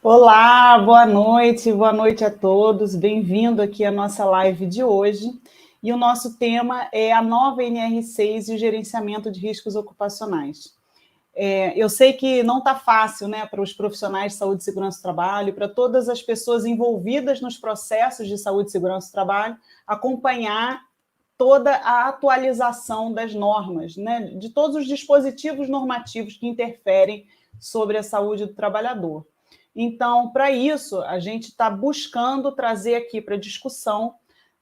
Olá, boa noite a todos. Bem-vindo aqui à nossa live de hoje. E o nosso tema é a nova NR6 e o gerenciamento de riscos ocupacionais. Eu sei que não está fácil, né, para os profissionais de saúde e segurança do trabalho, para todas as pessoas envolvidas nos processos de saúde e segurança do trabalho, acompanhar toda a atualização das normas, né, de todos os dispositivos normativos que interferem sobre a saúde do trabalhador. Então, para isso, a gente está buscando trazer aqui para discussão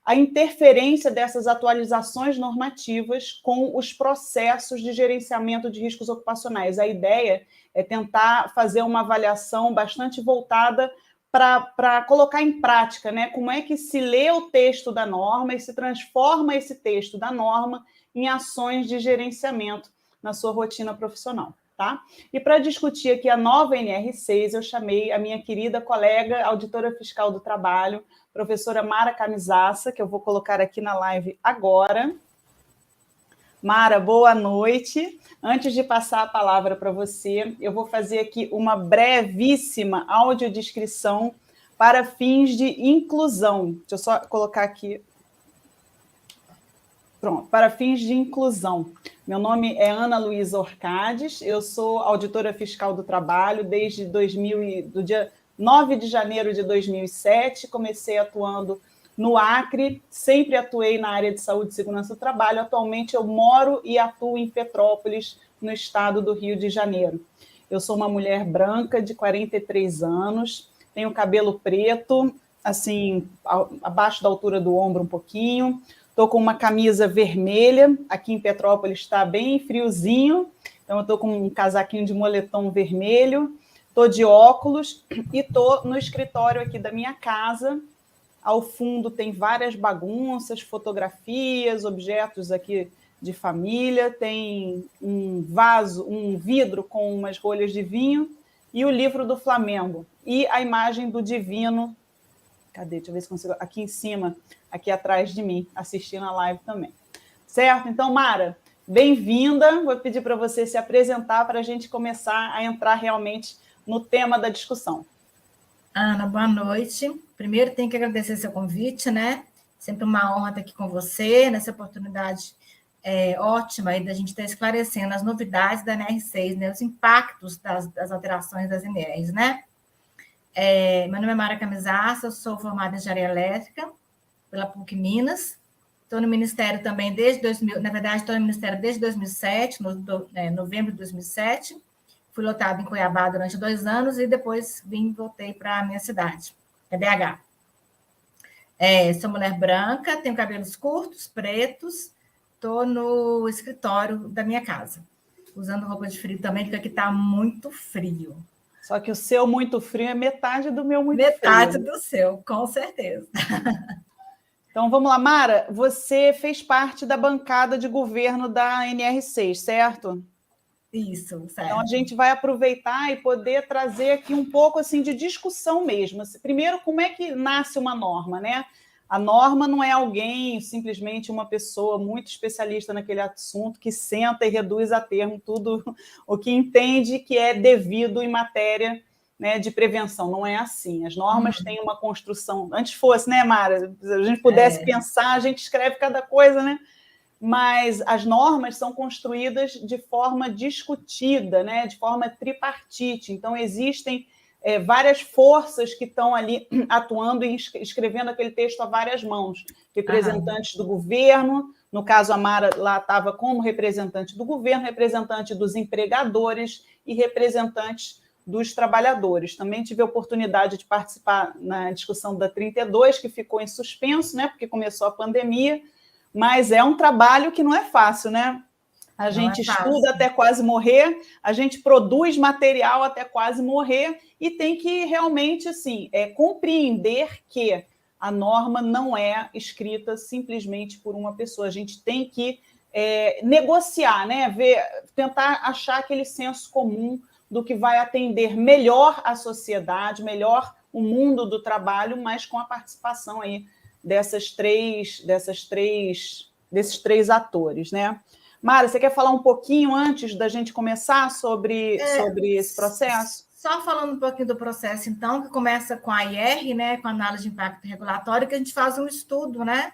a interferência dessas atualizações normativas com os processos de gerenciamento de riscos ocupacionais. A ideia é tentar fazer uma avaliação bastante voltada para colocar em prática, né? Como é que se lê o texto da norma e se transforma esse texto da norma em ações de gerenciamento na sua rotina profissional. Tá? E para discutir aqui a nova NR6, eu chamei a minha querida colega, auditora fiscal do trabalho, professora Mara Camisassa, que eu vou colocar aqui na live agora. Mara, boa noite. Antes de passar a palavra para você, eu vou fazer aqui uma brevíssima audiodescrição para fins de inclusão. Deixa eu só colocar aqui. Pronto, para fins de inclusão. Meu nome é Ana Luísa Orcades, eu sou auditora fiscal do trabalho desde do dia 9 de janeiro de 2007, comecei atuando no Acre, sempre atuei na área de saúde e segurança do trabalho, atualmente eu moro e atuo em Petrópolis, no estado do Rio de Janeiro. Eu sou uma mulher branca de 43 anos, tenho cabelo preto, assim, abaixo da altura do ombro um pouquinho. Estou com uma camisa vermelha, aqui em Petrópolis está bem friozinho, então eu estou com um casaquinho de moletom vermelho, estou de óculos e estou no escritório aqui da minha casa. Ao fundo tem várias bagunças, fotografias, objetos aqui de família, tem um vaso, um vidro com umas rolhas de vinho e o livro do Flamengo e a imagem do Divino. Cadê? Deixa eu ver se consigo. Aqui em cima, aqui atrás de mim, assistindo a live também. Certo? Então, Mara, bem-vinda. Vou pedir para você se apresentar para a gente começar a entrar realmente no tema da discussão. Ana, boa noite. Primeiro, tenho que agradecer seu convite, né? Sempre uma honra estar aqui com você, nessa oportunidade ótima aí da gente estar esclarecendo as novidades da NR6, né? Os impactos das alterações das NRs, né? Meu nome é Mara Camisassa, eu sou formada em engenharia elétrica pela PUC Minas. Estou no Ministério também desde 2000, na verdade, estou no Ministério desde 2007, novembro de 2007. Fui lotada em Cuiabá durante 2 anos e depois voltei para a minha cidade, é BH. Sou mulher branca, tenho cabelos curtos, pretos, estou no escritório da minha casa, usando roupa de frio também, porque aqui está muito frio. Só que o seu muito frio é metade do meu muito frio. Metade do seu, com certeza. Então, vamos lá, Mara, você fez parte da bancada de governo da NR6, certo? Isso, certo. Então, a gente vai aproveitar e poder trazer aqui um pouco assim, de discussão mesmo. Primeiro, como é que nasce uma norma, né? A norma não é alguém, simplesmente uma pessoa muito especialista naquele assunto que senta e reduz a termo tudo o que entende que é devido em matéria, né, de prevenção. Não é assim. As normas têm uma construção. Antes fosse, né, Mara? Se a gente pudesse pensar, a gente escreve cada coisa, né? Mas as normas são construídas de forma discutida, né, de forma tripartite. Então, existem várias forças que estão ali atuando e escrevendo aquele texto a várias mãos. Representantes do governo, no caso, a Mara lá estava como representante do governo, representante dos empregadores e representantes dos trabalhadores. Também tive a oportunidade de participar na discussão da 32, que ficou em suspenso, né, porque começou a pandemia, mas é um trabalho que não é fácil, né? A gente estuda até quase morrer, a gente produz material até quase morrer e tem que realmente assim, compreender que a norma não é escrita simplesmente por uma pessoa. A gente tem que negociar, né? Tentar achar aquele senso comum do que vai atender melhor a sociedade, melhor o mundo do trabalho, mas com a participação aí desses três atores, né? Mara, você quer falar um pouquinho antes da gente começar sobre esse processo? Só falando um pouquinho do processo, então, que começa com a IR, né, com a análise de impacto regulatório, que a gente faz um estudo, né,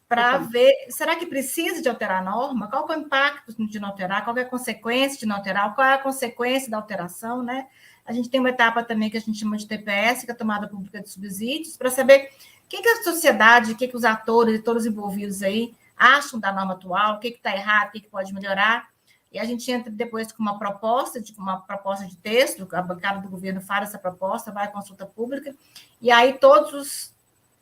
para ver, será que precisa de alterar a norma? Qual é o impacto de não alterar? Qual é a consequência de não alterar? Qual é a consequência da alteração, né? A gente tem uma etapa também que a gente chama de TPS, que é a tomada pública de subsídios, para saber o que a sociedade, o que os atores e todos os envolvidos aí acham da norma atual, o que está errado, o que pode melhorar. E a gente entra depois com uma proposta de texto, a bancada do governo faz essa proposta, vai à consulta pública, e aí todos os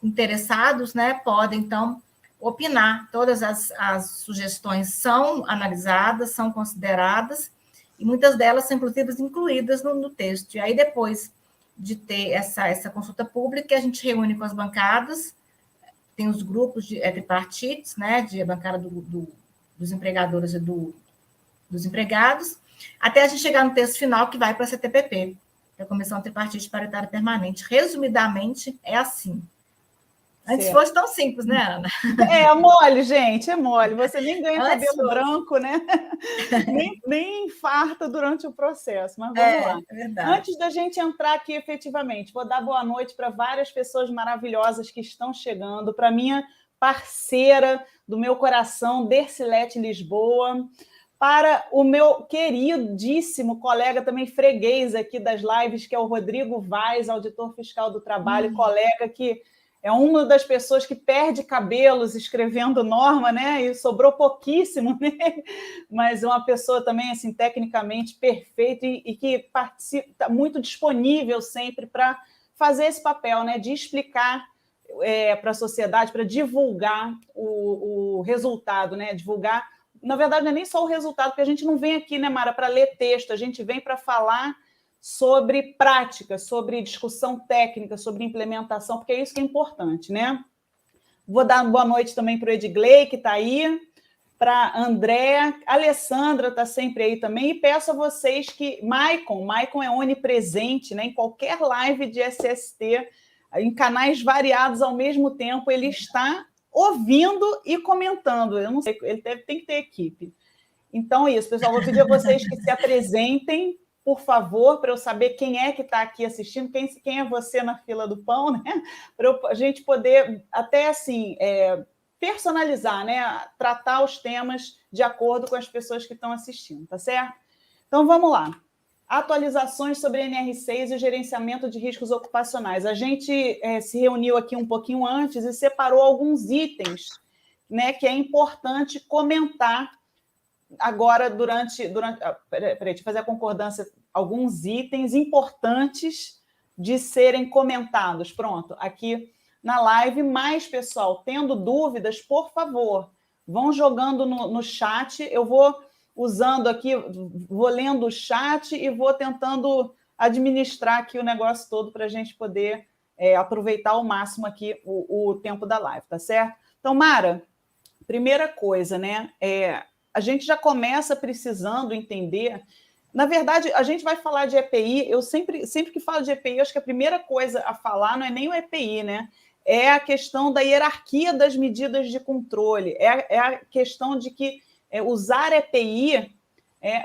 interessados, né, podem, então, opinar. Todas as sugestões são analisadas, são consideradas, e muitas delas são, inclusive, incluídas no texto. E aí, depois de ter essa consulta pública, a gente reúne com as bancadas, tem os grupos de tripartites, né, de bancada dos empregadores e dos empregados, até a gente chegar no texto final, que vai para a CTPP, que é a Comissão Tripartite Paritária Permanente. Resumidamente, é assim. Antes fosse tão simples, né, Ana? É mole, gente, é mole. Você nem ganha cabelo branco, né? nem infarta durante o processo, mas vamos lá. É verdade. Antes da gente entrar aqui efetivamente, vou dar boa noite para várias pessoas maravilhosas que estão chegando, para minha parceira do meu coração, Dercilete Lisboa, para o meu queridíssimo colega, também freguês aqui das lives, que é o Rodrigo Vaz, auditor fiscal do trabalho, colega que é uma das pessoas que perde cabelos escrevendo norma, né? E sobrou pouquíssimo, né? Mas é uma pessoa também, assim, tecnicamente perfeita e que participa, está muito disponível sempre para fazer esse papel, né? De explicar para a sociedade, para divulgar o resultado, né? Divulgar, na verdade, não é nem só o resultado, porque a gente não vem aqui, né, Mara, para ler texto, a gente vem para falar sobre prática, sobre discussão técnica, sobre implementação, porque é isso que é importante, né? Vou dar uma boa noite também para o Edgley, que está aí, para a Andréa, a Alessandra está sempre aí também, e peço a vocês que Maicon é onipresente, né? Em qualquer live de SST, em canais variados ao mesmo tempo, ele está ouvindo e comentando. Eu não sei, ele tem que ter equipe. Então, é isso, pessoal. Vou pedir a vocês que se apresentem, por favor, para eu saber quem é que está aqui assistindo, quem é você na fila do pão, né? Para a gente poder até assim personalizar, né? Tratar os temas de acordo com as pessoas que estão assistindo, tá certo? Então vamos lá. Atualizações sobre NR6 e o gerenciamento de riscos ocupacionais. A gente se reuniu aqui um pouquinho antes e separou alguns itens, né, que é importante comentar agora durante peraí, deixa eu fazer a concordância, alguns itens importantes de serem comentados. Pronto, aqui na live, mais pessoal, tendo dúvidas, por favor, vão jogando no chat, eu vou usando aqui, vou lendo o chat e vou tentando administrar aqui o negócio todo para a gente poder aproveitar ao máximo aqui o tempo da live, tá certo? Então, Mara, primeira coisa, né, a gente já começa precisando entender. Na verdade, a gente vai falar de EPI. Eu sempre que falo de EPI, acho que a primeira coisa a falar não é nem o EPI, né? É a questão da hierarquia das medidas de controle. É a questão de que usar EPI,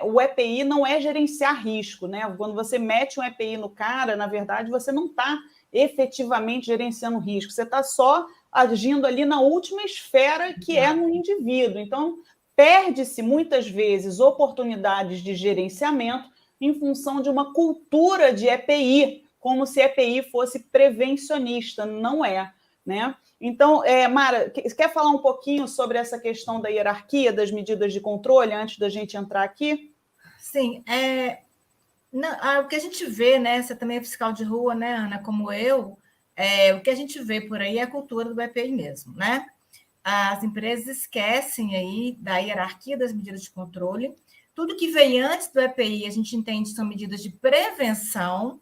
o EPI não é gerenciar risco, né? Quando você mete um EPI no cara, na verdade, você não está efetivamente gerenciando risco. Você está só agindo ali na última esfera, que é no indivíduo. Então, perde-se muitas vezes oportunidades de gerenciamento em função de uma cultura de EPI, como se EPI fosse prevencionista, não é, né? Então, Mara, quer falar um pouquinho sobre essa questão da hierarquia das medidas de controle antes da gente entrar aqui? Sim, o que a gente vê, né? Você também é fiscal de rua, né, Ana, como eu, o que a gente vê por aí é a cultura do EPI mesmo, né? As empresas esquecem aí da hierarquia das medidas de controle. Tudo que vem antes do EPI, a gente entende são medidas de prevenção,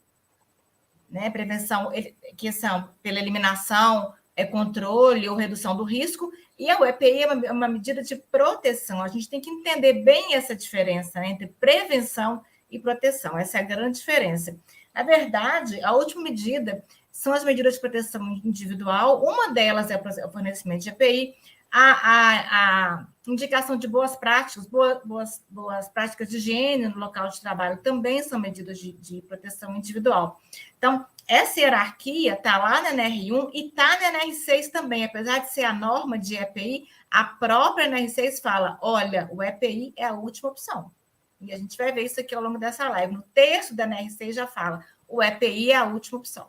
né? Prevenção que são pela eliminação, controle ou redução do risco, e o EPI é uma medida de proteção. A gente tem que entender bem essa diferença, né, entre prevenção e proteção. Essa é a grande diferença. Na verdade, a última medida são as medidas de proteção individual. Uma delas é o fornecimento de EPI, A indicação de boas práticas, boas práticas de higiene no local de trabalho também são medidas de proteção individual. Então, essa hierarquia está lá na NR1 e está na NR6 também, apesar de ser a norma de EPI, a própria NR6 fala, olha, o EPI é a última opção. E a gente vai ver isso aqui ao longo dessa live. No texto da NR6 já fala, o EPI é a última opção.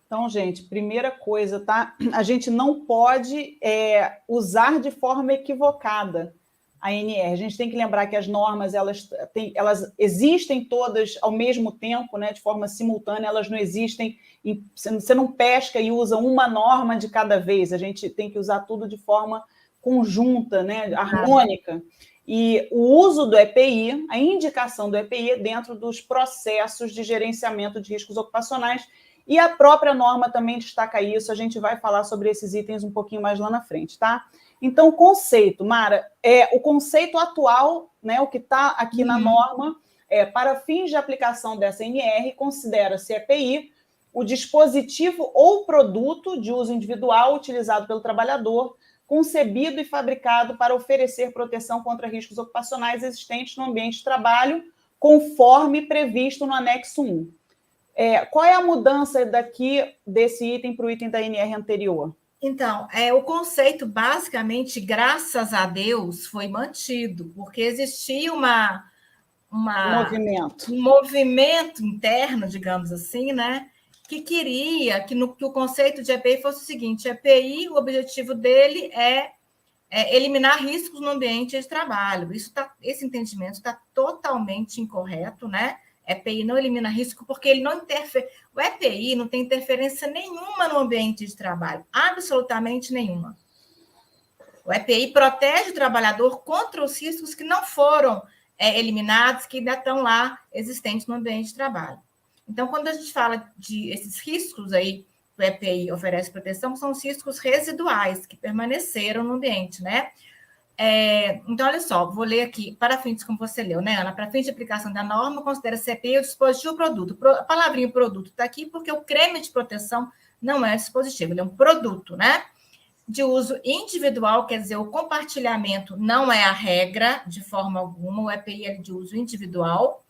Então, gente, primeira coisa, tá? A gente não pode usar de forma equivocada a NR. A gente tem que lembrar que as normas, elas existem todas ao mesmo tempo, né, de forma simultânea, elas não existem, você não pesca e usa uma norma de cada vez, a gente tem que usar tudo de forma conjunta, né, harmônica. E o uso do EPI, a indicação do EPI é dentro dos processos de gerenciamento de riscos ocupacionais, e a própria norma também destaca isso, a gente vai falar sobre esses itens um pouquinho mais lá na frente, tá? Então, o conceito, Mara, o conceito atual, né, o que está aqui na norma, para fins de aplicação dessa NR, considera-se EPI o dispositivo ou produto de uso individual utilizado pelo trabalhador, concebido e fabricado para oferecer proteção contra riscos ocupacionais existentes no ambiente de trabalho, conforme previsto no anexo 1. Qual é a mudança desse item para o item da NR anterior? Então, o conceito, basicamente, graças a Deus, foi mantido, porque existia um movimento interno, digamos assim, né, que queria que o conceito de EPI fosse o seguinte: EPI, o objetivo dele é eliminar riscos no ambiente de trabalho. Esse entendimento está totalmente incorreto, né? EPI não elimina risco porque ele não interfere. O EPI não tem interferência nenhuma no ambiente de trabalho, absolutamente nenhuma. O EPI protege o trabalhador contra os riscos que não foram eliminados, que ainda estão lá existentes no ambiente de trabalho. Então, quando a gente fala de esses riscos aí, o EPI oferece proteção, são os riscos residuais que permaneceram no ambiente, né? Então, olha só, vou ler aqui, para fins, como você leu, né, Ana? Para fins de aplicação da norma, considera-se EPI o dispositivo produto. A palavrinha produto está aqui porque o creme de proteção não é dispositivo, ele é um produto, né? De uso individual, quer dizer, o compartilhamento não é a regra de forma alguma, o EPI é de uso individual.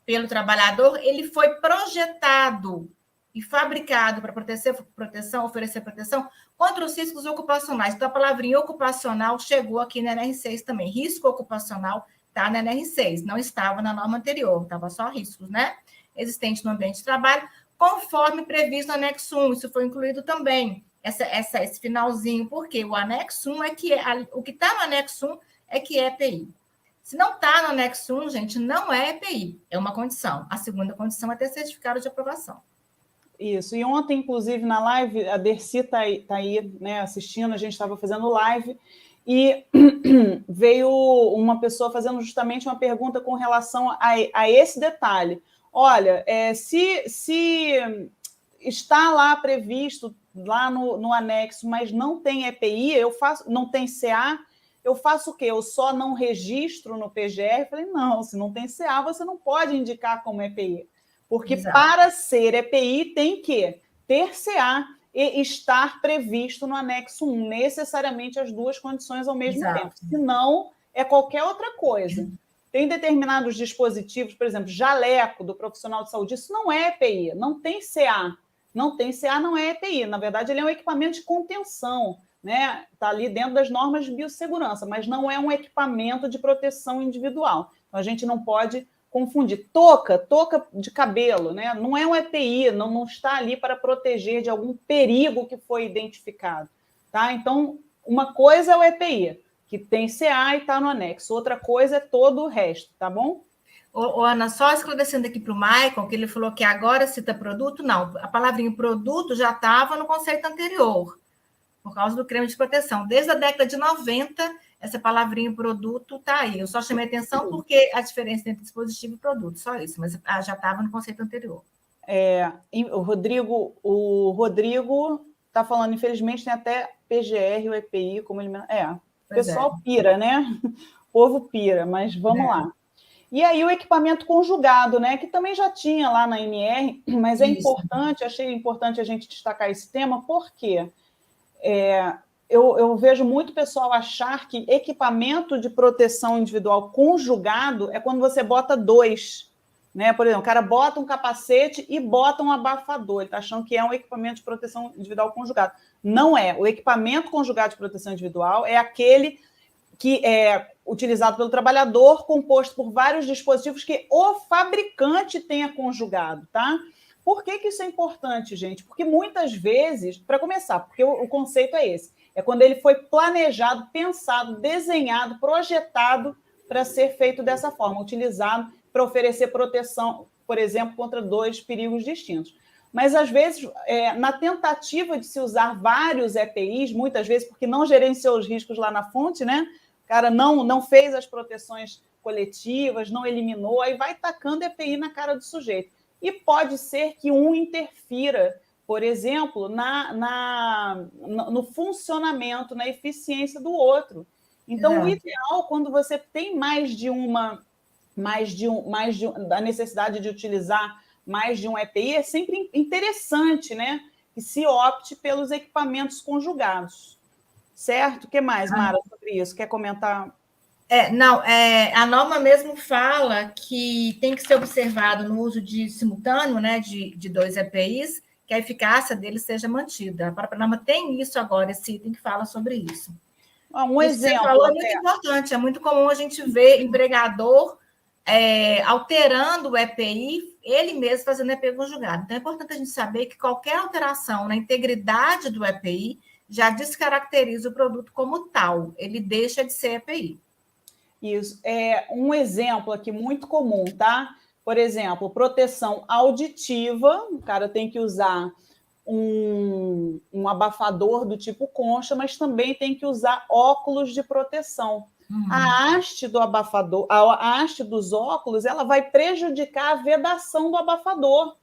Pelo trabalhador, ele foi projetado e fabricado para oferecer proteção contra os riscos ocupacionais. Então, a palavrinha ocupacional chegou aqui na NR6 também. Risco ocupacional está na NR6, não estava na norma anterior, estava só riscos, né? Existentes no ambiente de trabalho, conforme previsto no anexo 1, isso foi incluído também, esse finalzinho, porque o anexo 1 o que está no anexo 1 é que é EPI. Se não está no anexo 1, gente, não é EPI, é uma condição. A segunda condição é ter certificado de aprovação. Isso, e ontem, inclusive, na live, a Dercy está aí, né, assistindo, a gente estava fazendo live, e veio uma pessoa fazendo justamente uma pergunta com relação a esse detalhe. Olha, se está lá previsto, lá no anexo, mas não tem EPI, não tem CA, eu faço o quê? Eu só não registro no PGR? Eu falei, não, se não tem CA, você não pode indicar como EPI. Porque para ser EPI tem que ter CA e estar previsto no anexo 1, necessariamente as duas condições ao mesmo tempo. Senão, é qualquer outra coisa. Tem determinados dispositivos, por exemplo, jaleco do profissional de saúde, isso não é EPI, não tem CA. Não tem CA, não é EPI. Na verdade, ele é um equipamento de contenção, né? Está ali dentro das normas de biossegurança, mas não é um equipamento de proteção individual. Então, a gente não pode confundir. Touca de cabelo, né? Não é um EPI, não está ali para proteger de algum perigo que foi identificado. Tá? Então, uma coisa é o EPI, que tem CA e está no anexo. Outra coisa é todo o resto, tá bom? Ana, só esclarecendo aqui para o Michael, que ele falou que agora cita produto, não. A palavrinha produto já estava no conceito anterior, por causa do creme de proteção. Desde a década de 90, essa palavrinha produto está aí. Eu só chamei atenção porque a diferença entre dispositivo e produto, só isso, mas já estava no conceito anterior. O Rodrigo está falando, infelizmente, tem até PGR, o EPI, como ele... o pessoal pira, né? O povo pira, mas vamos lá. E aí o equipamento conjugado, né? Que também já tinha lá na NR, mas é importante, achei importante a gente destacar esse tema, porque eu vejo muito pessoal achar que equipamento de proteção individual conjugado é quando você bota dois, né? Por exemplo, o cara bota um capacete e bota um abafador, ele está achando que é um equipamento de proteção individual conjugado. Não é. O equipamento conjugado de proteção individual é aquele que é utilizado pelo trabalhador, composto por vários dispositivos que o fabricante tenha conjugado, tá? Por que isso é importante, gente? Porque muitas vezes, para começar, porque o conceito é esse, é quando ele foi planejado, pensado, desenhado, projetado para ser feito dessa forma, utilizado para oferecer proteção, por exemplo, contra dois perigos distintos. Mas, às vezes, na tentativa de se usar vários EPIs, muitas vezes porque não gerenciou os riscos lá na fonte, né? O cara não fez as proteções coletivas, não eliminou, aí vai tacando EPI na cara do sujeito. E pode ser que um interfira, por exemplo, no funcionamento, na eficiência do outro. Então, o ideal, quando você tem a necessidade de utilizar mais de um EPI, é sempre interessante, né? Que se opte pelos equipamentos conjugados. Certo? O que mais, Mara, sobre isso? Quer comentar? A norma mesmo fala que tem que ser observado no uso de simultâneo, né, de dois EPIs, que a eficácia deles seja mantida. A própria norma tem isso agora, esse item que fala sobre isso. Um exemplo. Você falou é muito importante, é muito comum a gente ver empregador alterando o EPI, ele mesmo fazendo EPI conjugado. Então, é importante a gente saber que qualquer alteração na integridade do EPI já descaracteriza o produto como tal, ele deixa de ser EPI. Isso. É um exemplo aqui muito comum, tá? Por exemplo, proteção auditiva, o cara tem que usar um abafador do tipo concha, mas também tem que usar óculos de proteção. A haste do abafador, a haste dos óculos, ela vai prejudicar a vedação do abafador,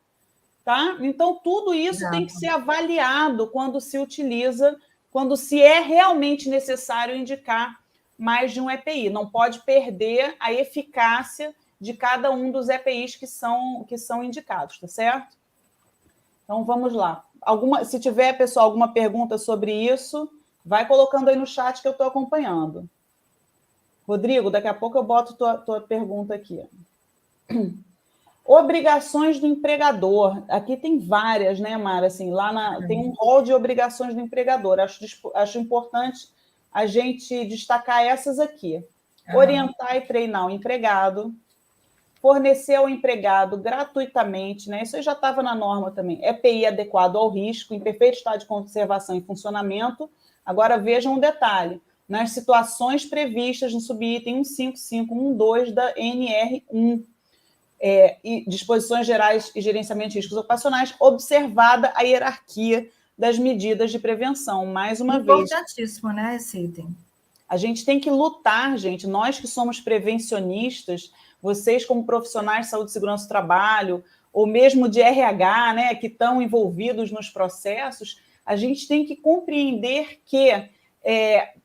tá? Então, tudo isso tem que ser avaliado quando se utiliza, quando se é realmente necessário indicar mais de um EPI. Não pode perder a eficácia de cada um dos EPIs que são indicados, tá certo? Então, vamos lá. Se tiver, pessoal, alguma pergunta sobre isso, vai colocando aí no chat que eu estou acompanhando. Rodrigo, daqui a pouco eu boto tua pergunta aqui. Obrigações do empregador. Aqui tem várias, né, Mara? Assim, tem um rol de obrigações do empregador. Acho importante a gente destacar essas aqui. Orientar e treinar o empregado, fornecer ao empregado gratuitamente, né? Isso aí já estava na norma também. EPI adequado ao risco, em perfeito estado de conservação e funcionamento. Agora vejam um detalhe. Nas situações previstas no subitem 15512 da NR1, e disposições gerais e gerenciamento de riscos ocupacionais, observada a hierarquia das medidas de prevenção. Mais uma vez. Importantíssimo, né, esse item? A gente tem que lutar, gente. Nós que somos prevencionistas, vocês como profissionais de saúde e segurança do trabalho, ou mesmo de RH, né, que estão envolvidos nos processos, a gente tem que compreender que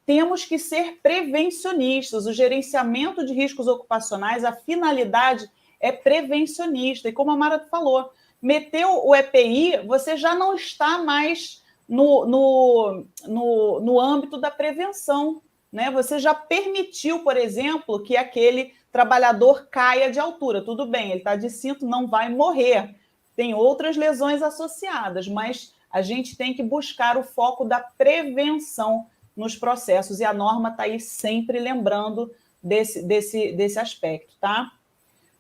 temos que ser prevencionistas. O gerenciamento de riscos ocupacionais, a finalidade é prevencionista. E como a Mara falou, meteu o EPI, você já não está mais no âmbito da prevenção, né? Você já permitiu, por exemplo, que aquele trabalhador caia de altura. Tudo bem, ele está de cinto, não vai morrer. Tem outras lesões associadas, mas a gente tem que buscar o foco da prevenção nos processos, e a norma está aí sempre lembrando desse aspecto, tá?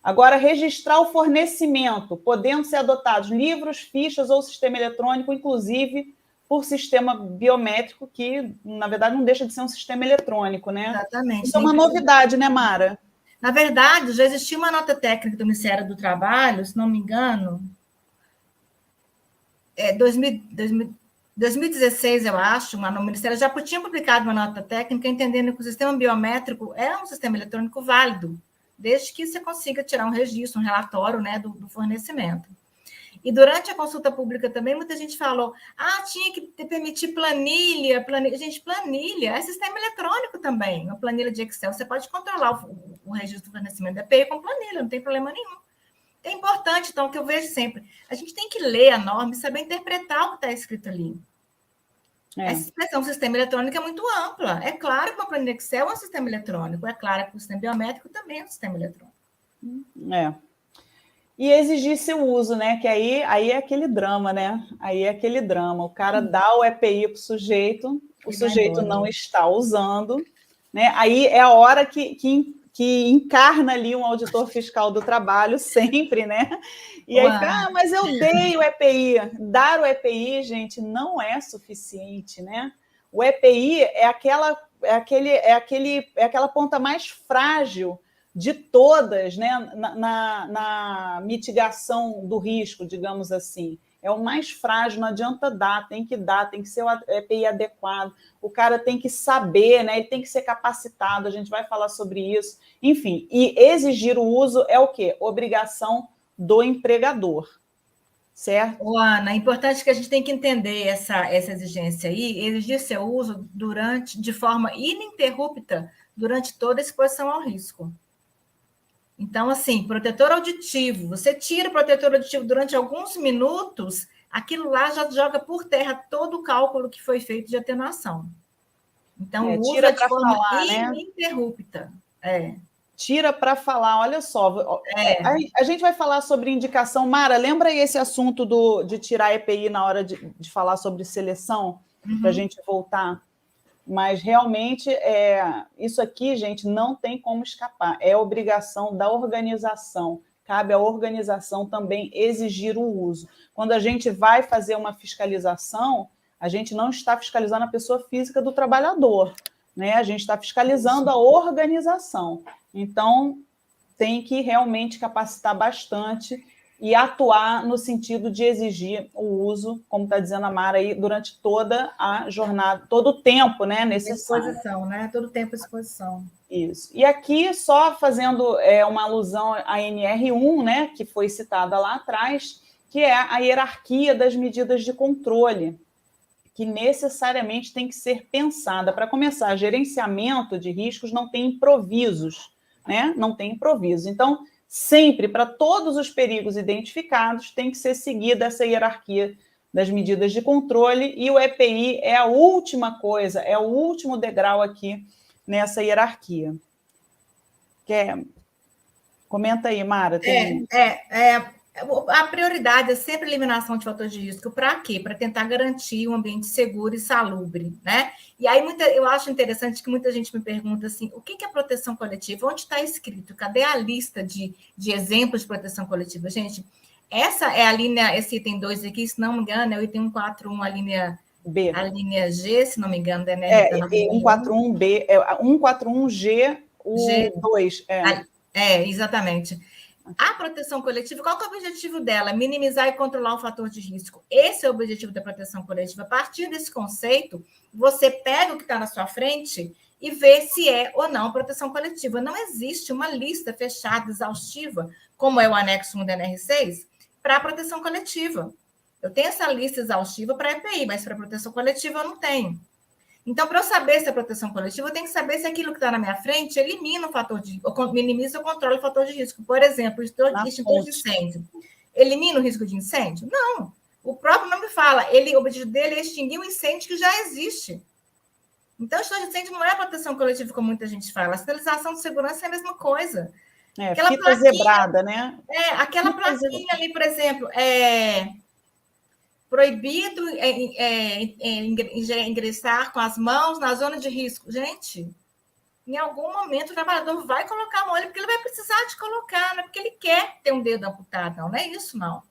Agora, registrar o fornecimento, podendo ser adotados livros, fichas ou sistema eletrônico, inclusive por sistema biométrico, que, na verdade, não deixa de ser um sistema eletrônico, né? Exatamente. Isso é uma novidade, né, Mara? Na verdade, já existia uma nota técnica do Ministério do Trabalho, se não me engano, 2016, eu acho, o Ministério já tinha publicado uma nota técnica entendendo que o sistema biométrico é um sistema eletrônico válido, desde que você consiga tirar um registro, um relatório, né, do fornecimento. E durante a consulta pública também, muita gente falou, tinha que permitir planilha. Gente, planilha é sistema eletrônico também, uma planilha de Excel. Você pode controlar o registro do fornecimento da EPI com planilha, não tem problema nenhum. É importante, então, o que eu vejo sempre, a gente tem que ler a norma e saber interpretar o que está escrito ali. Essa expressão sistema eletrônico é muito ampla. É claro que uma planilha Excel é um sistema eletrônico, é claro que o sistema biométrico também é um sistema eletrônico. E exigir seu uso, né? Que aí é aquele drama, né? Aí é aquele drama. O cara dá o EPI para o sujeito não está usando, né? Aí é a hora que encarna ali um auditor fiscal do trabalho, sempre, né? E aí fica, mas eu dei o EPI. Dar o EPI, gente, não é suficiente, né? O EPI é aquela ponta mais frágil de todas, né, na mitigação do risco, digamos assim. É o mais frágil, não adianta dar, tem que ser o EPI adequado, o cara tem que saber, né, ele tem que ser capacitado, a gente vai falar sobre isso. Enfim, e exigir o uso é o quê? Obrigação do empregador, certo? Ô, Ana, é importante que a gente tem que entender essa exigência aí, exigir seu uso de forma ininterrupta durante toda a exposição ao risco. Então, assim, protetor auditivo, você tira o protetor auditivo durante alguns minutos, aquilo lá já joga por terra todo o cálculo que foi feito de atenuação. Então, usa de forma ininterrupta. Tira para falar, olha só. A gente vai falar sobre indicação. Mara, lembra aí esse assunto de tirar EPI na hora de falar sobre seleção, para a gente voltar? Mas realmente isso aqui, gente, não tem como escapar. É obrigação da organização. Cabe à organização também exigir o uso. Quando a gente vai fazer uma fiscalização, a gente não está fiscalizando a pessoa física do trabalhador, né? A gente está fiscalizando a organização. Então, tem que realmente capacitar bastante e atuar no sentido de exigir o uso, como está dizendo a Mara aí, durante toda a jornada, todo o tempo, né, necessário. Exposição, né? Todo o tempo de exposição. Isso. E aqui, só fazendo uma alusão à NR1, né, que foi citada lá atrás, que é a hierarquia das medidas de controle, que necessariamente tem que ser pensada. Para começar, gerenciamento de riscos não tem improvisos, né? Não tem improvisos. Então, sempre, para todos os perigos identificados, tem que ser seguida essa hierarquia das medidas de controle, e o EPI é a última coisa, é o último degrau aqui nessa hierarquia. Comenta aí, Mara. A prioridade é sempre a eliminação de fatores de risco. Para quê? Para tentar garantir um ambiente seguro e salubre, né? E aí eu acho interessante que muita gente me pergunta assim, o que é proteção coletiva? Onde está escrito? Cadê a lista de exemplos de proteção coletiva? Gente, essa é a linha, esse item 2 aqui, se não me engano, é o item 141, a linha B. A linha G, se não me engano, né? 141B, 141G, o 2. Exatamente. A proteção coletiva, qual que é o objetivo dela? Minimizar e controlar o fator de risco. Esse é o objetivo da proteção coletiva. A partir desse conceito, você pega o que está na sua frente e vê se é ou não proteção coletiva. Não existe uma lista fechada, exaustiva, como é o anexo 1 da NR6, para a proteção coletiva. Eu tenho essa lista exaustiva para a EPI, mas para a proteção coletiva eu não tenho. Então, para eu saber se é proteção coletiva, eu tenho que saber se aquilo que está na minha frente elimina o fator de ou minimiza ou controla o fator de risco. Por exemplo, o extintor de incêndio. Elimina o risco de incêndio? Não. O próprio nome fala, o objetivo dele é extinguir um incêndio que já existe. Então, o extintor de incêndio não é proteção coletiva, como muita gente fala. A sinalização de segurança é a mesma coisa. Aquela fita zebrada, né? Aquela plaquinha ali, por exemplo, proibido ingressar com as mãos na zona de risco. Gente, em algum momento o trabalhador vai colocar a mão ali, porque ele vai precisar de colocar, não é porque ele quer ter um dedo amputado, não é isso, não.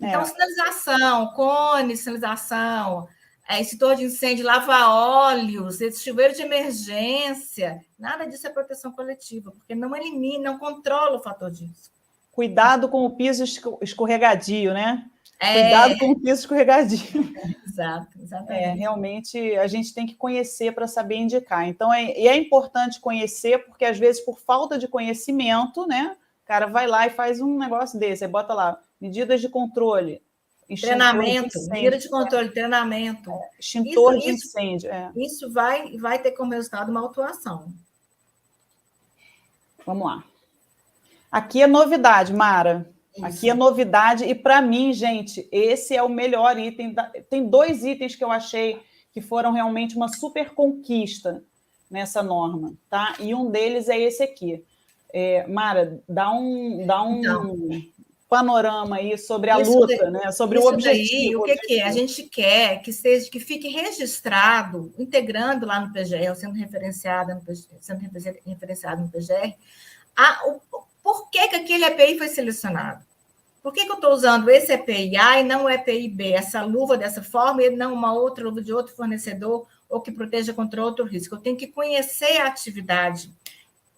Então, sinalização, cone, sinalização, extintor de incêndio, lava-óleos, esse chuveiro de emergência, nada disso é proteção coletiva, porque não elimina, não controla o fator de risco. Cuidado com o piso escorregadio, né? Cuidado com o piso escorregadio. Exato, exatamente. Realmente, a gente tem que conhecer para saber indicar. Então, é importante conhecer, porque, às vezes, por falta de conhecimento, né, o cara vai lá e faz um negócio desse, aí bota lá, medidas de controle. Treinamento, medida de controle, treinamento. Extintor de incêndio. Isso vai ter como resultado uma autuação. Vamos lá. Aqui é novidade, Mara. Isso. Aqui é novidade, e para mim, gente, esse é o melhor item. Tem 2 itens que eu achei que foram realmente uma super conquista nessa norma, tá? E um deles é esse aqui. Mara, dá um panorama aí sobre a luta, né? Sobre o objetivo. Daí, o que é? A gente quer que fique registrado, integrando lá no PGR, sendo referenciado no PGR, por que aquele EPI foi selecionado. Por que eu estou usando esse EPI A e não o EPI B, essa luva dessa forma e não uma outra luva de outro fornecedor ou que proteja contra outro risco? Eu tenho que conhecer a atividade,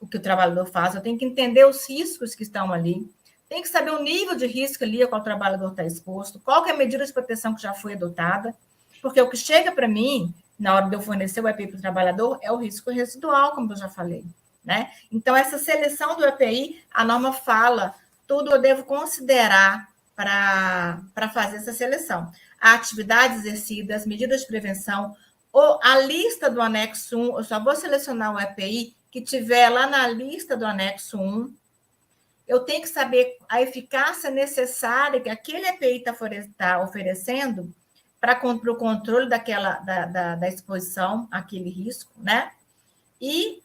o que o trabalhador faz, eu tenho que entender os riscos que estão ali, tem que saber o nível de risco ali a qual o trabalhador está exposto, qual que é a medida de proteção que já foi adotada, porque o que chega para mim, na hora de eu fornecer o EPI para o trabalhador, é o risco residual, como eu já falei, né? Então, essa seleção do EPI, a norma fala, tudo eu devo considerar para fazer essa seleção. A atividade exercida, as medidas de prevenção, ou a lista do anexo 1, eu só vou selecionar o EPI que tiver lá na lista do anexo 1, eu tenho que saber a eficácia necessária que aquele EPI está oferecendo para o controle da exposição àquele risco, né? E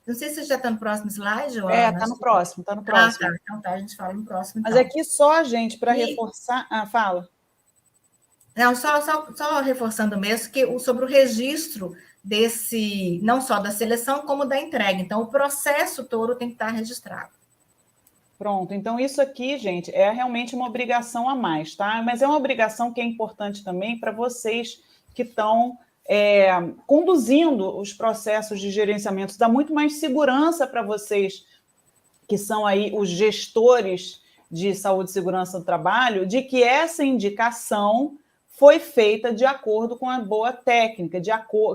não sei se você já está no próximo slide, Joana. Está no próximo, está no próximo. Tá. Então tá, a gente fala no próximo. Mas aqui só, gente, para reforçar. Fala. Não, só reforçando mesmo que sobre o registro desse, não só da seleção, como da entrega. Então, o processo todo tem que estar registrado. Pronto, então isso aqui, gente, é realmente uma obrigação a mais, tá? Mas é uma obrigação que é importante também para vocês que estão conduzindo os processos de gerenciamento. Dá muito mais segurança para vocês, que são aí os gestores de saúde e segurança do trabalho, de que essa indicação foi feita de acordo com a boa técnica,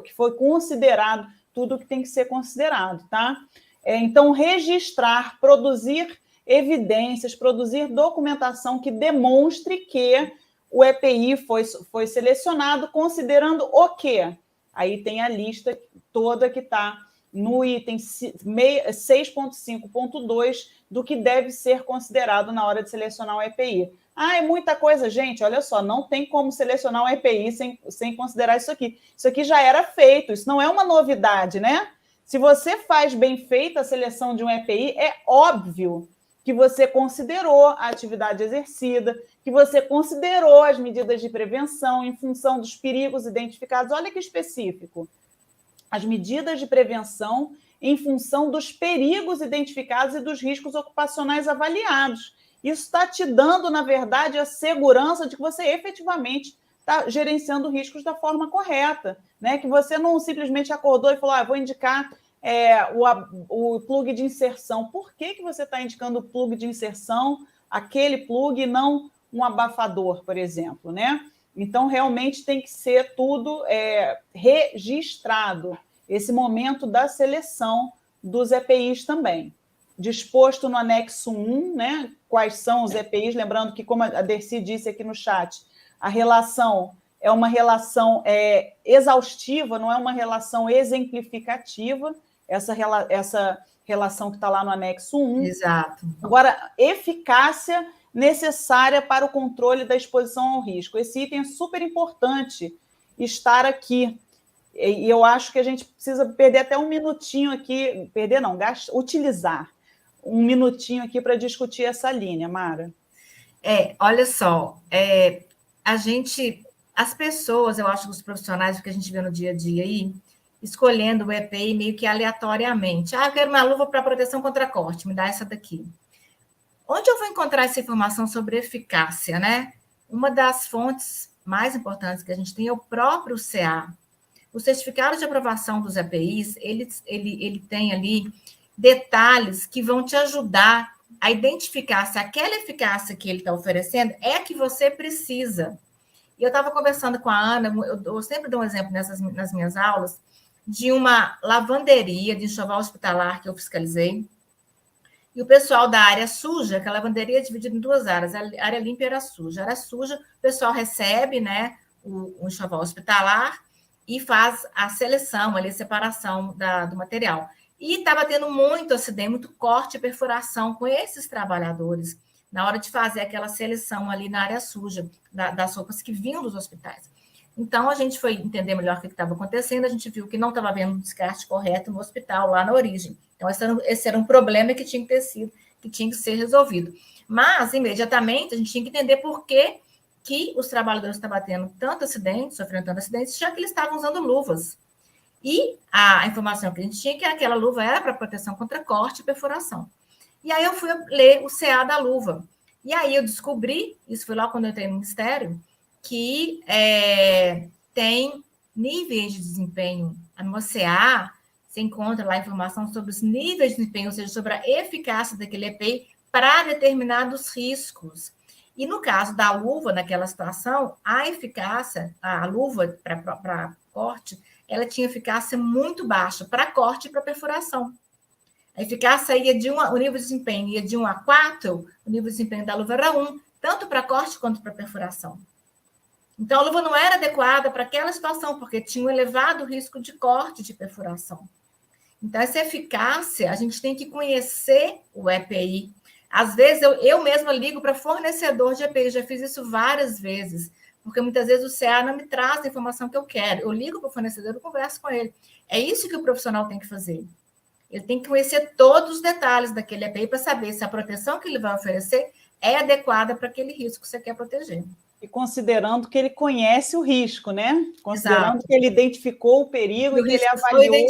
que foi considerado tudo que tem que ser considerado, tá? Então, registrar, produzir evidências, produzir documentação que demonstre que o EPI foi selecionado considerando o quê? Aí tem a lista toda que está no item 6.5.2 do que deve ser considerado na hora de selecionar o EPI. É muita coisa, gente, olha só, não tem como selecionar um EPI sem considerar isso aqui. Isso aqui já era feito, isso não é uma novidade, né? Se você faz bem feita a seleção de um EPI, é óbvio que você considerou a atividade exercida, que você considerou as medidas de prevenção em função dos perigos identificados. Olha que específico. As medidas de prevenção em função dos perigos identificados e dos riscos ocupacionais avaliados. Isso está te dando, na verdade, a segurança de que você efetivamente está gerenciando riscos da forma correta, né? Que você não simplesmente acordou e falou, vou indicar o plug de inserção. Por que você está indicando o plug de inserção, aquele plug, e não um abafador, por exemplo, né? Então, realmente tem que ser tudo registrado, esse momento da seleção dos EPIs também. Disposto no anexo 1, né? Quais são os EPIs, lembrando que, como a Dercy disse aqui no chat, a relação é uma relação exaustiva, não é uma relação exemplificativa, essa relação que está lá no anexo 1. Exato. Agora, eficácia necessária para o controle da exposição ao risco. Esse item é super importante estar aqui. E eu acho que a gente precisa perder até um minutinho aqui, utilizar um minutinho aqui para discutir essa linha, Mara. Olha só, as pessoas, eu acho que os profissionais que a gente vê no dia a dia aí, escolhendo o EPI meio que aleatoriamente. Eu quero uma luva para proteção contra corte, me dá essa daqui. Onde eu vou encontrar essa informação sobre eficácia, né? Uma das fontes mais importantes que a gente tem é o próprio CA. O certificado de aprovação dos EPIs, ele tem ali detalhes que vão te ajudar a identificar se aquela eficácia que ele está oferecendo é a que você precisa. E eu estava conversando com a Ana, eu sempre dou um exemplo nas minhas aulas, de uma lavanderia de enxoval hospitalar que eu fiscalizei, e o pessoal da área suja, que a lavanderia é dividida em duas áreas, a área limpa e a área suja. A área suja, o pessoal recebe, né, o enxoval hospitalar e faz a seleção, ali, a separação do material. E estava tendo muito acidente, muito corte e perfuração com esses trabalhadores na hora de fazer aquela seleção ali na área suja das roupas que vinham dos hospitais. Então, a gente foi entender melhor o que estava acontecendo, a gente viu que não estava havendo um descarte correto no hospital, lá na origem. Então, esse era um problema que tinha que ser resolvido. Mas, imediatamente, a gente tinha que entender por que os trabalhadores estavam tendo tanto acidente, sofrendo tanto acidentes, já que eles estavam usando luvas. E a informação que a gente tinha é que aquela luva era para proteção contra corte e perfuração. E aí eu fui ler o CA da luva. E aí eu descobri, isso foi lá quando eu entrei no Ministério, que tem níveis de desempenho. No CA, você encontra lá informação sobre os níveis de desempenho, ou seja, sobre a eficácia daquele EPI para determinados riscos. E no caso da luva, naquela situação, a eficácia, a luva para corte, ela tinha eficácia muito baixa para corte e para perfuração. A eficácia ia o nível de desempenho ia de 1 a 4, o nível de desempenho da luva era 1, tanto para corte quanto para perfuração. Então, a luva não era adequada para aquela situação, porque tinha um elevado risco de corte e de perfuração. Então, essa eficácia, a gente tem que conhecer o EPI. Às vezes, eu mesma ligo para fornecedor de EPI, já fiz isso várias vezes, porque muitas vezes o CA não me traz a informação que eu quero. Eu ligo para o fornecedor e converso com ele. É isso que o profissional tem que fazer. Ele tem que conhecer todos os detalhes daquele EPI para saber se a proteção que ele vai oferecer é adequada para aquele risco que você quer proteger. E considerando que ele conhece o risco, né? Considerando Exato. que ele identificou o perigo e que ele avaliou,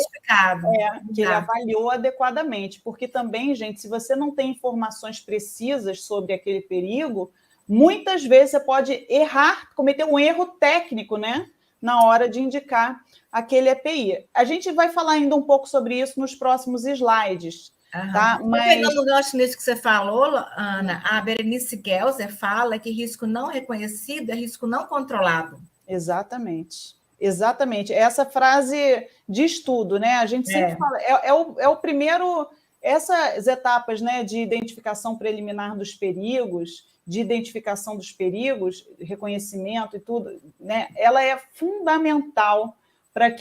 que ele avaliou adequadamente. Porque também, gente, se você não tem informações precisas sobre aquele perigo, muitas vezes você pode errar, cometer um erro técnico, né? Na hora de indicar aquele EPI. A gente vai falar ainda um pouco sobre isso nos próximos slides. Tá? Mas... Pegando o gancho nisso que você falou, Ana, a Berenice Gelser fala que risco não reconhecido é risco não controlado. Exatamente. Exatamente. Essa frase diz tudo, né? A gente sempre fala, é o primeiro, essas etapas, né, de identificação preliminar dos perigos, de identificação dos perigos, reconhecimento e tudo, né? Ela é fundamental para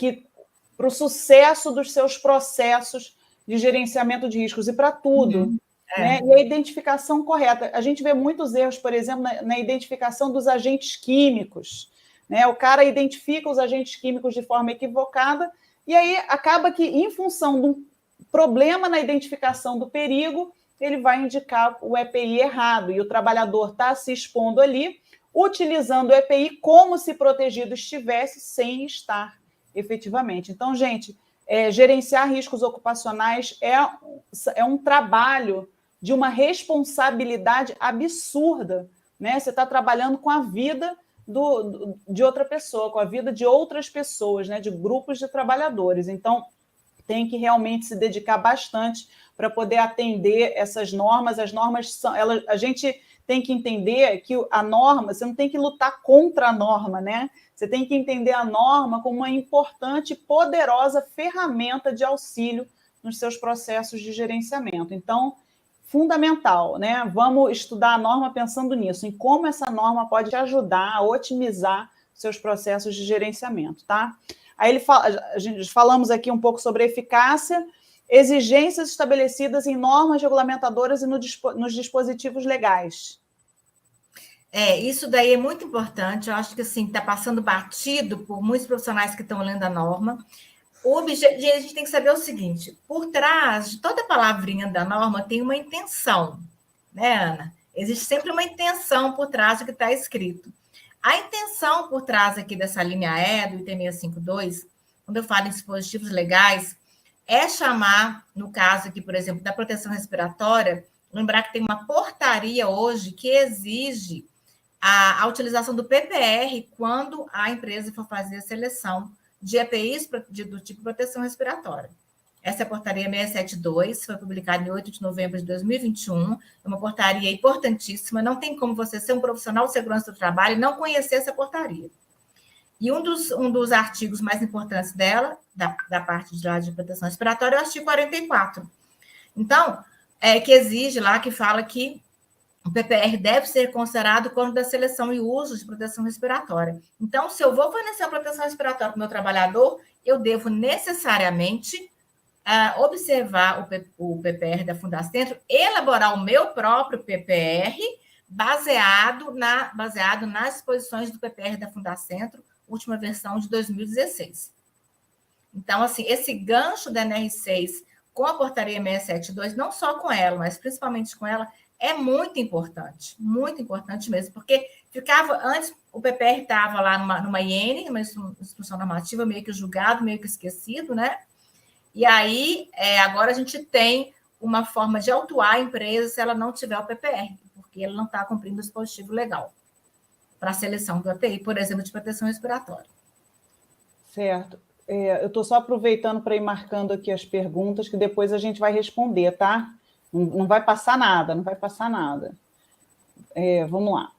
o sucesso dos seus processos de gerenciamento de riscos e para tudo. Né? E a identificação correta. A gente vê muitos erros, por exemplo, na identificação dos agentes químicos. Né? O cara identifica os agentes químicos de forma equivocada e aí acaba que, em função de um problema na identificação do perigo, ele vai indicar o EPI errado e o trabalhador está se expondo ali, utilizando o EPI como se protegido estivesse, sem estar efetivamente. Então, gente, gerenciar riscos ocupacionais é um trabalho de uma responsabilidade absurda, né? Você está trabalhando com a vida de outra pessoa, com a vida de outras pessoas, né? De grupos de trabalhadores. Então, tem que realmente se dedicar bastante para poder atender essas normas. As normas são... a gente tem que entender que a norma, você não tem que lutar contra a norma, né? Você tem que entender a norma como uma importante e poderosa ferramenta de auxílio nos seus processos de gerenciamento. Então, fundamental, né? Vamos estudar a norma pensando nisso, em como essa norma pode te ajudar a otimizar seus processos de gerenciamento, tá? Aí falamos aqui um pouco sobre eficácia, exigências estabelecidas em normas regulamentadoras e nos dispositivos legais. Isso daí é muito importante. Eu acho que assim está passando batido por muitos profissionais que estão lendo a norma. A gente tem que saber o seguinte: por trás de toda palavrinha da norma tem uma intenção, né, Ana? Existe sempre uma intenção por trás do que está escrito. A intenção por trás aqui dessa linha E, do item 652, quando eu falo em dispositivos legais, é chamar, no caso aqui, por exemplo, da proteção respiratória, lembrar que tem uma portaria hoje que exige a utilização do PPR quando a empresa for fazer a seleção de EPIs do tipo proteção respiratória. Essa é a portaria 672, foi publicada em 8 de novembro de 2021, é uma portaria importantíssima, não tem como você ser um profissional de segurança do trabalho e não conhecer essa portaria. E um dos artigos mais importantes dela, da parte de proteção respiratória, é o artigo 44. Então, que exige lá, que fala que o PPR deve ser considerado quando da seleção e uso de proteção respiratória. Então, se eu vou fornecer a proteção respiratória para o meu trabalhador, eu devo necessariamente observar o PPR da Fundacentro, elaborar o meu próprio PPR baseado nas disposições do PPR da Fundacentro, última versão de 2016. Então, assim, esse gancho da NR6 com a portaria 672, não só com ela, mas principalmente com ela, é muito importante mesmo, porque ficava, antes o PPR estava lá numa IN, uma instrução normativa, meio que julgado, meio que esquecido, né? E aí, agora a gente tem uma forma de autuar a empresa se ela não tiver o PPR, porque ela não está cumprindo o dispositivo legal para a seleção do EPI, por exemplo, de proteção respiratória. Certo. Eu estou só aproveitando para ir marcando aqui as perguntas, que depois a gente vai responder, tá? Não vai passar nada, não vai passar nada. Vamos lá.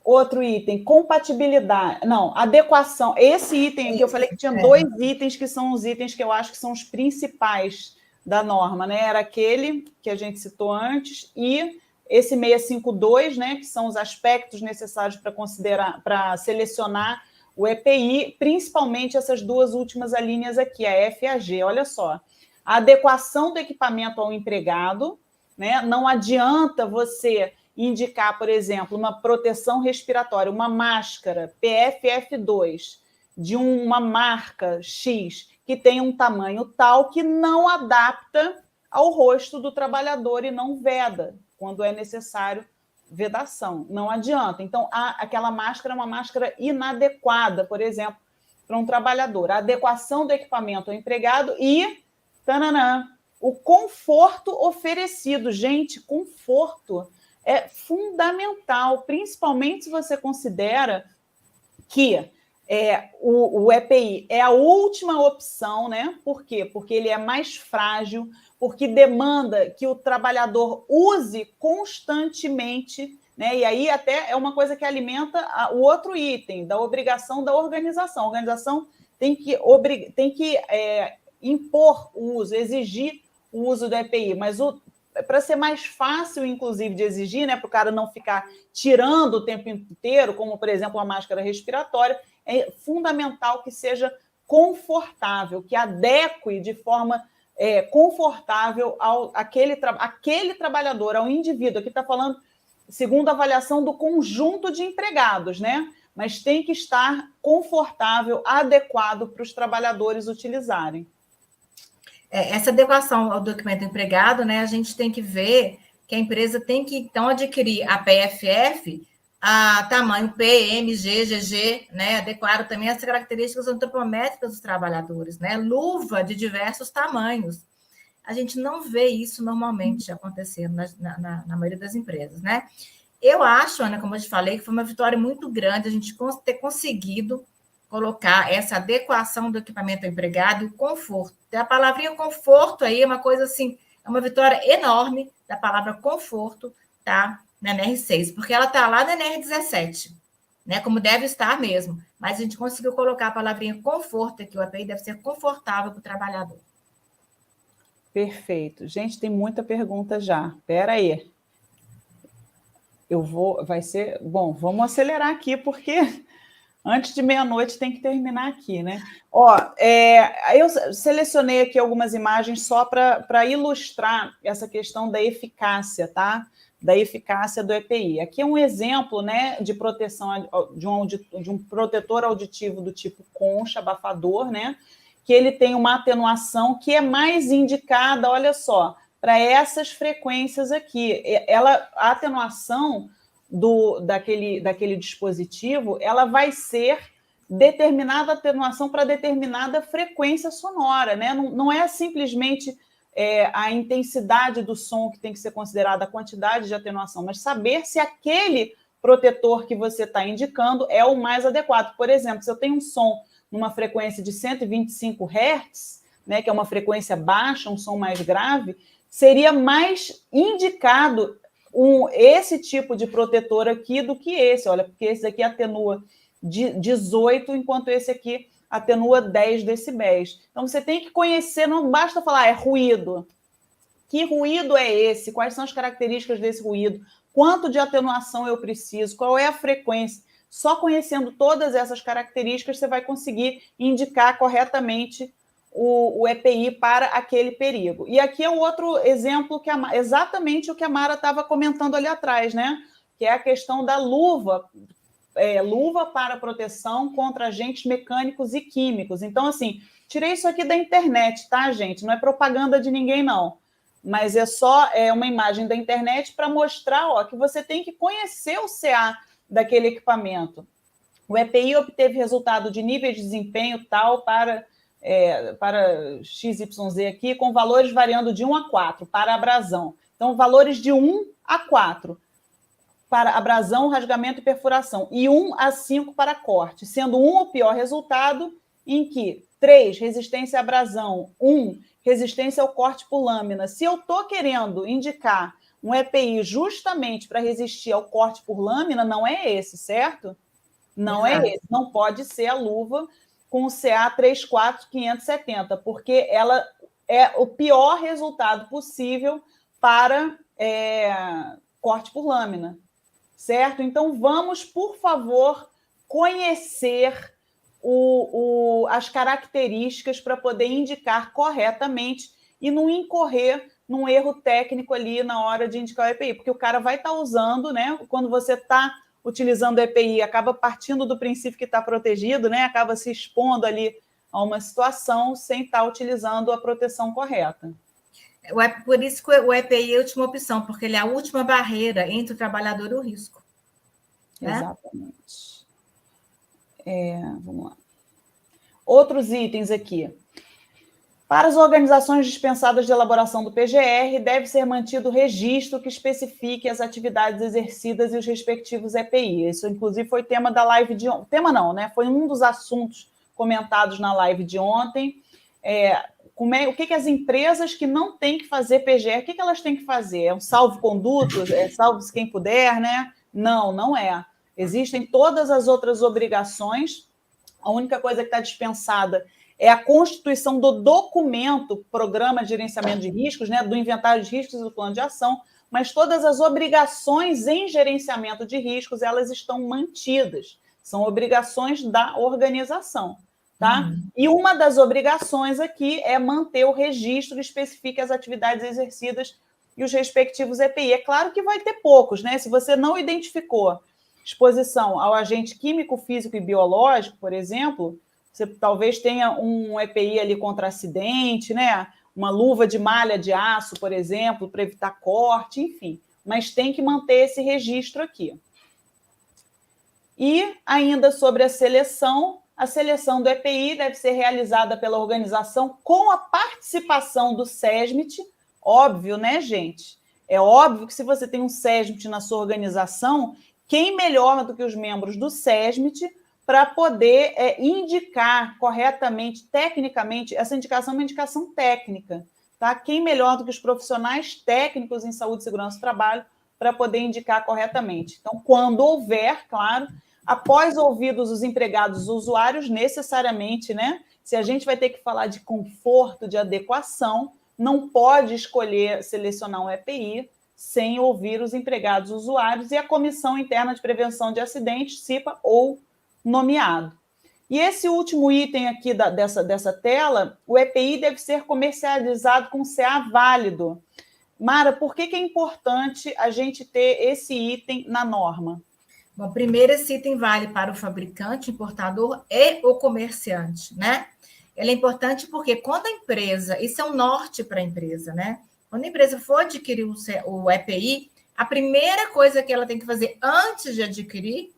Outro item, compatibilidade. Não, adequação. Esse item aqui, eu falei que tinha 2 itens que são os itens que eu acho que são os principais da norma, né? Era aquele que a gente citou antes e esse 652, né? Que são os aspectos necessários para considerar, para selecionar o EPI, principalmente essas 2 últimas linhas aqui, a F e a G. Olha só, a adequação do equipamento ao empregado, né? Não adianta você indicar, por exemplo, uma proteção respiratória, uma máscara PFF2 de uma marca X que tem um tamanho tal que não adapta ao rosto do trabalhador e não veda, quando é necessário vedação. Não adianta. Então, aquela máscara é uma máscara inadequada, por exemplo, para um trabalhador. A adequação do equipamento ao empregado e, tananã, o conforto oferecido. Gente, conforto é fundamental, principalmente se você considera que o EPI é a última opção, né? Por quê? Porque ele é mais frágil, porque demanda que o trabalhador use constantemente, né? E aí até é uma coisa que alimenta o outro item, da obrigação da organização. A organização tem que impor o uso, exigir o uso do EPI, mas para ser mais fácil, inclusive, de exigir, né, para o cara não ficar tirando o tempo inteiro, como, por exemplo, a máscara respiratória, é fundamental que seja confortável, que adeque de forma confortável àquele trabalhador, ao indivíduo. Aqui está falando, segundo a avaliação do conjunto de empregados, né? Mas tem que estar confortável, adequado para os trabalhadores utilizarem. Essa adequação ao documento empregado, né, a gente tem que ver que a empresa tem que, então, adquirir a PFF, a tamanho P, M, G, GG, né, adequado também às características antropométricas dos trabalhadores, né, luva de diversos tamanhos. A gente não vê isso normalmente acontecendo na maioria das empresas, né. Eu acho, Ana, como eu te falei, que foi uma vitória muito grande a gente ter conseguido colocar essa adequação do equipamento ao empregado e o conforto. A palavrinha conforto aí é uma coisa assim, é uma vitória enorme da palavra conforto, tá? Na NR6, porque ela está lá na NR17, né? Como deve estar mesmo. Mas a gente conseguiu colocar a palavrinha conforto aqui, o EPI deve ser confortável para o trabalhador. Perfeito. Gente, tem muita pergunta já. Espera aí. Vai ser... Bom, vamos acelerar aqui, porque antes de meia-noite tem que terminar aqui, né? Eu selecionei aqui algumas imagens só para ilustrar essa questão da eficácia, tá? Da eficácia do EPI. Aqui é um exemplo, né, de proteção de um protetor auditivo do tipo concha, abafador, né? Que ele tem uma atenuação que é mais indicada, olha só, para essas frequências aqui. A atenuação daquele dispositivo, ela vai ser determinada atenuação para determinada frequência sonora, né? Não é simplesmente a intensidade do som que tem que ser considerada, a quantidade de atenuação, mas saber se aquele protetor que você está indicando é o mais adequado. Por exemplo, se eu tenho um som numa frequência de 125 Hz, né, que é uma frequência baixa, um som mais grave, seria mais indicado esse tipo de protetor aqui do que esse, olha, porque esse aqui atenua 18, enquanto esse aqui atenua 10 decibéis. Então, você tem que conhecer, não basta falar, é ruído. Que ruído é esse? Quais são as características desse ruído? Quanto de atenuação eu preciso? Qual é a frequência? Só conhecendo todas essas características, você vai conseguir indicar corretamente o EPI para aquele perigo. E aqui é o outro exemplo, que exatamente o que a Mara estava comentando ali atrás, né? Que é a questão da luva, luva para proteção contra agentes mecânicos e químicos. Então, assim, tirei isso aqui da internet, tá, gente? Não é propaganda de ninguém, não. Mas é só uma imagem da internet para mostrar que você tem que conhecer o CA daquele equipamento. O EPI obteve resultado de nível de desempenho tal para XYZ aqui, com valores variando de 1 a 4 para abrasão. Então, valores de 1 a 4 para abrasão, rasgamento e perfuração, e 1 a 5 para corte, sendo 1 o pior resultado, em que 3, resistência à abrasão, 1, resistência ao corte por lâmina. Se eu estou querendo indicar um EPI justamente para resistir ao corte por lâmina, não é esse, certo? Não é esse. Não pode ser a luva com o CA 34570, porque ela é o pior resultado possível para corte por lâmina, certo? Então, vamos, por favor, conhecer as características para poder indicar corretamente e não incorrer num erro técnico ali na hora de indicar o EPI, porque o cara vai estar usando, né? Quando você está utilizando o EPI, acaba partindo do princípio que está protegido, né? Acaba se expondo ali a uma situação sem estar utilizando a proteção correta. Por isso que o EPI é a última opção, porque ele é a última barreira entre o trabalhador e o risco. Né? Exatamente. Vamos lá. Outros itens aqui. Para as organizações dispensadas de elaboração do PGR, deve ser mantido registro que especifique as atividades exercidas e os respectivos EPI. Isso, inclusive, foi tema da live de ontem. Tema não, né? Foi um dos assuntos comentados na live de ontem. O que as empresas que não têm que fazer PGR, o que elas têm que fazer? É um salvo-conduto? Salve-se quem puder, né? Não, não é. Existem todas as outras obrigações. A única coisa que está dispensada é a constituição do documento, Programa de Gerenciamento de Riscos, né, do inventário de riscos e do plano de ação, mas todas as obrigações em gerenciamento de riscos, elas estão mantidas. São obrigações da organização. Tá? E uma das obrigações aqui é manter o registro que especifique as atividades exercidas e os respectivos EPI. É claro que vai ter poucos, né? Se você não identificou exposição ao agente químico, físico e biológico, por exemplo, você talvez tenha um EPI ali contra acidente, né? Uma luva de malha de aço, por exemplo, para evitar corte, enfim. Mas tem que manter esse registro aqui. E ainda sobre a seleção do EPI deve ser realizada pela organização com a participação do SESMIT. Óbvio, né, gente? É óbvio que se você tem um SESMIT na sua organização, quem melhor do que os membros do SESMIT para poder indicar corretamente, tecnicamente, essa indicação é uma indicação técnica, tá? Quem melhor do que os profissionais técnicos em saúde e segurança do trabalho para poder indicar corretamente. Então, quando houver, claro, após ouvidos os empregados, os usuários, necessariamente, né? Se a gente vai ter que falar de conforto, de adequação, não pode escolher selecionar um EPI sem ouvir os empregados, os usuários e a Comissão Interna de Prevenção de Acidentes, CIPA, ou nomeado. E esse último item aqui dessa tela, o EPI deve ser comercializado com CA válido. Mara, por que é importante a gente ter esse item na norma? Bom, primeiro, esse item vale para o fabricante, importador e o comerciante, né? Ele é importante porque quando a empresa, isso é um norte para a empresa, né? Quando a empresa for adquirir o EPI, a primeira coisa que ela tem que fazer antes de adquirir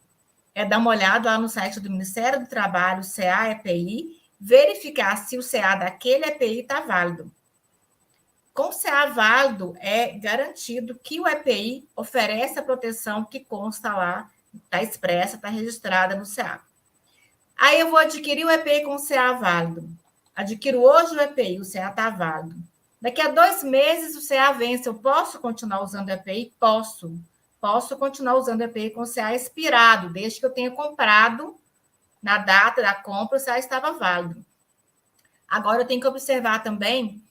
é dar uma olhada lá no site do Ministério do Trabalho, CA EPI, verificar se o CA daquele EPI está válido. Com o CA válido, é garantido que o EPI oferece a proteção que consta lá, está expressa, está registrada no CA. Aí eu vou adquirir o EPI com o CA válido. Adquiro hoje o EPI, o CA está válido. Daqui a 2 meses o CA vence. Eu posso continuar usando o EPI? Posso. Posso continuar usando o EPI com o CA expirado, desde que eu tenha comprado na data da compra, o CA estava válido. Agora, eu tenho que observar também,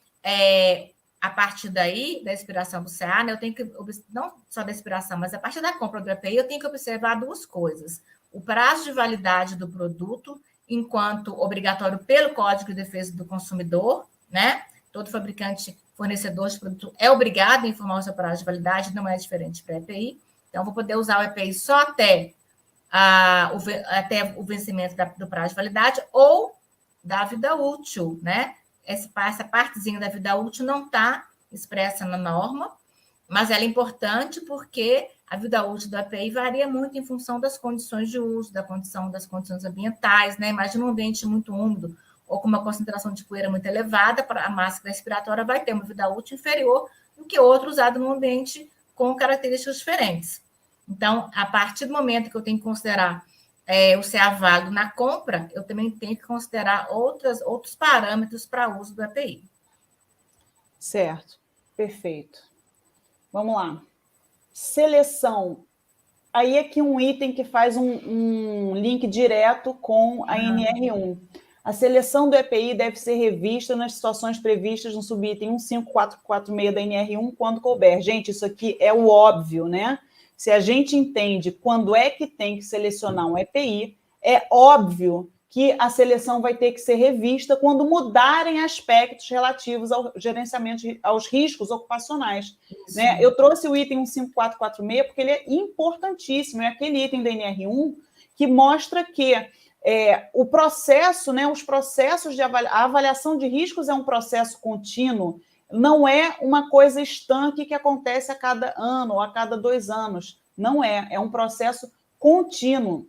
a partir daí, da expiração do CA, né, eu tenho que, não só da expiração, mas a partir da compra do EPI, eu tenho que observar 2 coisas. O prazo de validade do produto, enquanto obrigatório pelo Código de Defesa do Consumidor, né? Todo fabricante, fornecedor de produto é obrigado a informar o seu prazo de validade, não é diferente para a EPI. Então, vou poder usar o EPI só até até o vencimento do prazo de validade ou da vida útil, né? Essa partezinha da vida útil não está expressa na norma, mas ela é importante porque a vida útil do EPI varia muito em função das condições de uso, das condições ambientais, né? Imagina um ambiente muito úmido ou com uma concentração de poeira muito elevada, a máscara respiratória vai ter uma vida útil inferior do que outra usada num ambiente com características diferentes. Então, a partir do momento que eu tenho que considerar o CA válido na compra, eu também tenho que considerar outros parâmetros para uso do EPI. Certo, perfeito. Vamos lá. Seleção. Aí aqui um item que faz um link direto com a NR1. A seleção do EPI deve ser revista nas situações previstas no subitem 15446 da NR1 quando couber. Gente, isso aqui é o óbvio, né? Se a gente entende quando é que tem que selecionar um EPI, é óbvio que a seleção vai ter que ser revista quando mudarem aspectos relativos ao gerenciamento, aos riscos ocupacionais. Né? Eu trouxe o item 15446 porque ele é importantíssimo, é aquele item da NR1 que mostra que o processo, né, os processos a avaliação de riscos é um processo contínuo, não é uma coisa estanque que acontece a cada ano ou a cada 2 anos. Não é um processo contínuo.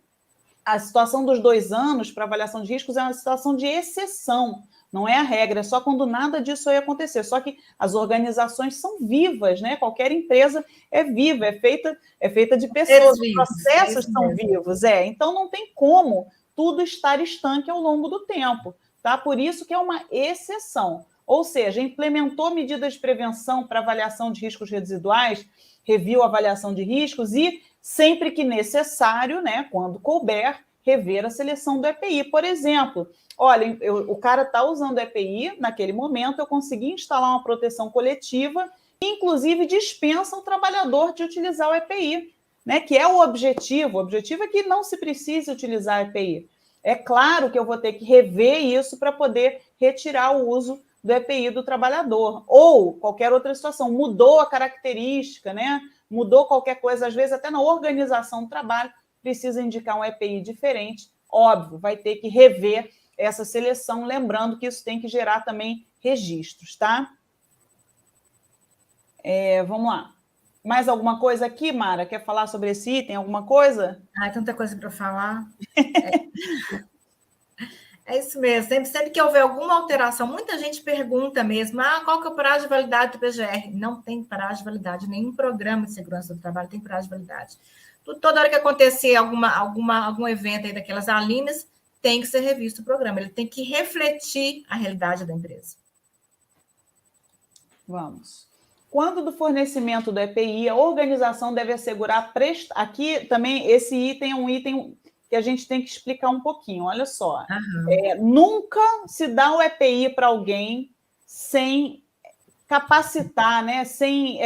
A situação dos 2 anos para avaliação de riscos é uma situação de exceção, não é a regra, é só quando nada disso ia acontecer. Só que as organizações são vivas, né? Qualquer empresa é viva, é feita de pessoas, os processos são vivos. Então não tem como tudo estar estanque ao longo do tempo. Tá? Por isso que é uma exceção. Ou seja, implementou medidas de prevenção para avaliação de riscos residuais, reviu a avaliação de riscos e, sempre que necessário, né, quando couber, rever a seleção do EPI. Por exemplo, olha, o cara está usando o EPI, naquele momento eu consegui instalar uma proteção coletiva que, inclusive, dispensa o trabalhador de utilizar o EPI, né, que é o objetivo. O objetivo é que não se precise utilizar o EPI. É claro que eu vou ter que rever isso para poder retirar o uso do EPI do trabalhador, ou qualquer outra situação, mudou a característica, né? Mudou qualquer coisa, às vezes até na organização do trabalho, precisa indicar um EPI diferente, óbvio, vai ter que rever essa seleção, lembrando que isso tem que gerar também registros, tá? Vamos lá. Mais alguma coisa aqui, Mara? Quer falar sobre esse item? Alguma coisa? Tanta coisa para falar. É isso mesmo. Sempre que houver alguma alteração, muita gente pergunta mesmo, qual que é o prazo de validade do PGR? Não tem prazo de validade, nenhum programa de segurança do trabalho tem prazo de validade. Toda hora que acontecer algum evento aí daquelas alíneas, tem que ser revisto o programa. Ele tem que refletir a realidade da empresa. Vamos. Quando do fornecimento do EPI, a organização deve assegurar... Aqui também, esse item é um item que a gente tem que explicar um pouquinho. Olha só. Nunca se dá o EPI para alguém sem capacitar, né? Sem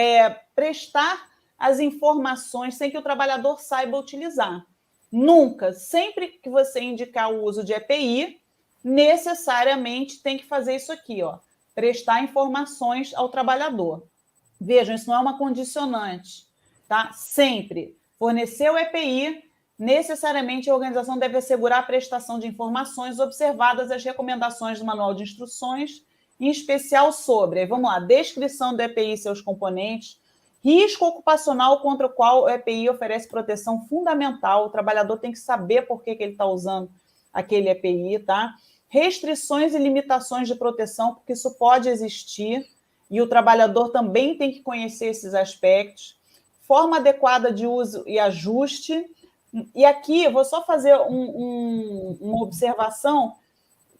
prestar as informações, sem que o trabalhador saiba utilizar. Nunca. Sempre que você indicar o uso de EPI, necessariamente tem que fazer isso aqui, ó, prestar informações ao trabalhador. Vejam, isso não é uma condicionante, tá? Sempre. Fornecer o EPI, necessariamente a organização deve assegurar a prestação de informações observadas as recomendações do Manual de Instruções, em especial sobre, vamos lá, descrição do EPI e seus componentes, risco ocupacional contra o qual o EPI oferece proteção fundamental, o trabalhador tem que saber por que ele está usando aquele EPI, tá? Restrições e limitações de proteção, porque isso pode existir, e o trabalhador também tem que conhecer esses aspectos, forma adequada de uso e ajuste. E aqui eu vou só fazer uma observação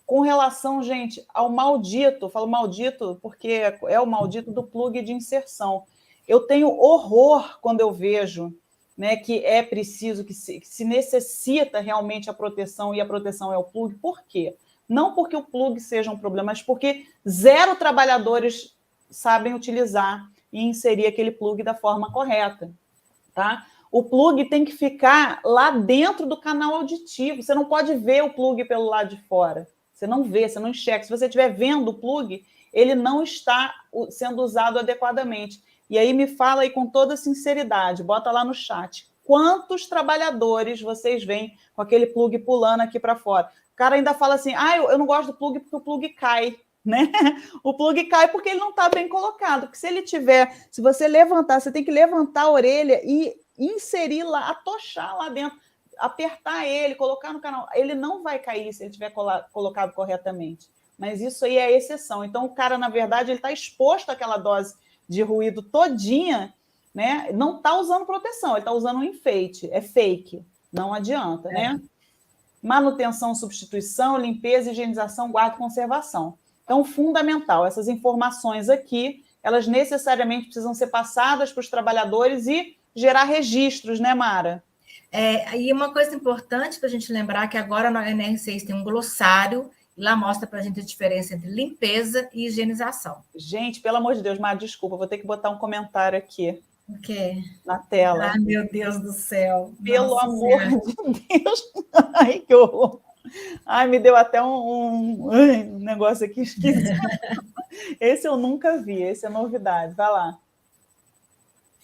com relação, gente, ao maldito, falo maldito porque é o maldito do plug de inserção. Eu tenho horror quando eu vejo, né, que é preciso, que se necessita realmente a proteção, e a proteção é o plug. Por quê? Não porque o plug seja um problema, mas porque 0 trabalhadores sabem utilizar e inserir aquele plug da forma correta, tá? O plug tem que ficar lá dentro do canal auditivo. Você não pode ver o plug pelo lado de fora. Você não vê, você não enxerga. Se você estiver vendo o plug, ele não está sendo usado adequadamente. E aí me fala aí com toda sinceridade, bota lá no chat. quantos trabalhadores vocês veem com aquele plug pulando aqui para fora. O cara ainda fala assim, eu não gosto do plug porque o plug cai, né? O plug cai porque ele não está bem colocado. Porque se você levantar, você tem que levantar a orelha e inserir lá, atochar lá dentro, apertar ele, colocar no canal. Ele não vai cair se ele tiver colocado corretamente. Mas isso aí é a exceção. Então, o cara, na verdade, ele está exposto àquela dose de ruído todinha, né? Não está usando proteção, ele está usando um enfeite. É fake, não adianta, né? Manutenção, substituição, limpeza, higienização, guarda e conservação. Então, fundamental, essas informações aqui, elas necessariamente precisam ser passadas para os trabalhadores e gerar registros, né, Mara? E uma coisa importante para a gente lembrar que agora na NR6 tem um glossário, e lá mostra para a gente a diferença entre limpeza e higienização. Gente, pelo amor de Deus, Mara, desculpa, vou ter que botar um comentário aqui. O quê? Na tela. Ai, meu Deus do céu. Pelo amor de Deus. Ai, que horror. Ai, me deu até um negócio aqui esquisito. Esse eu nunca vi, esse é novidade. Vai lá.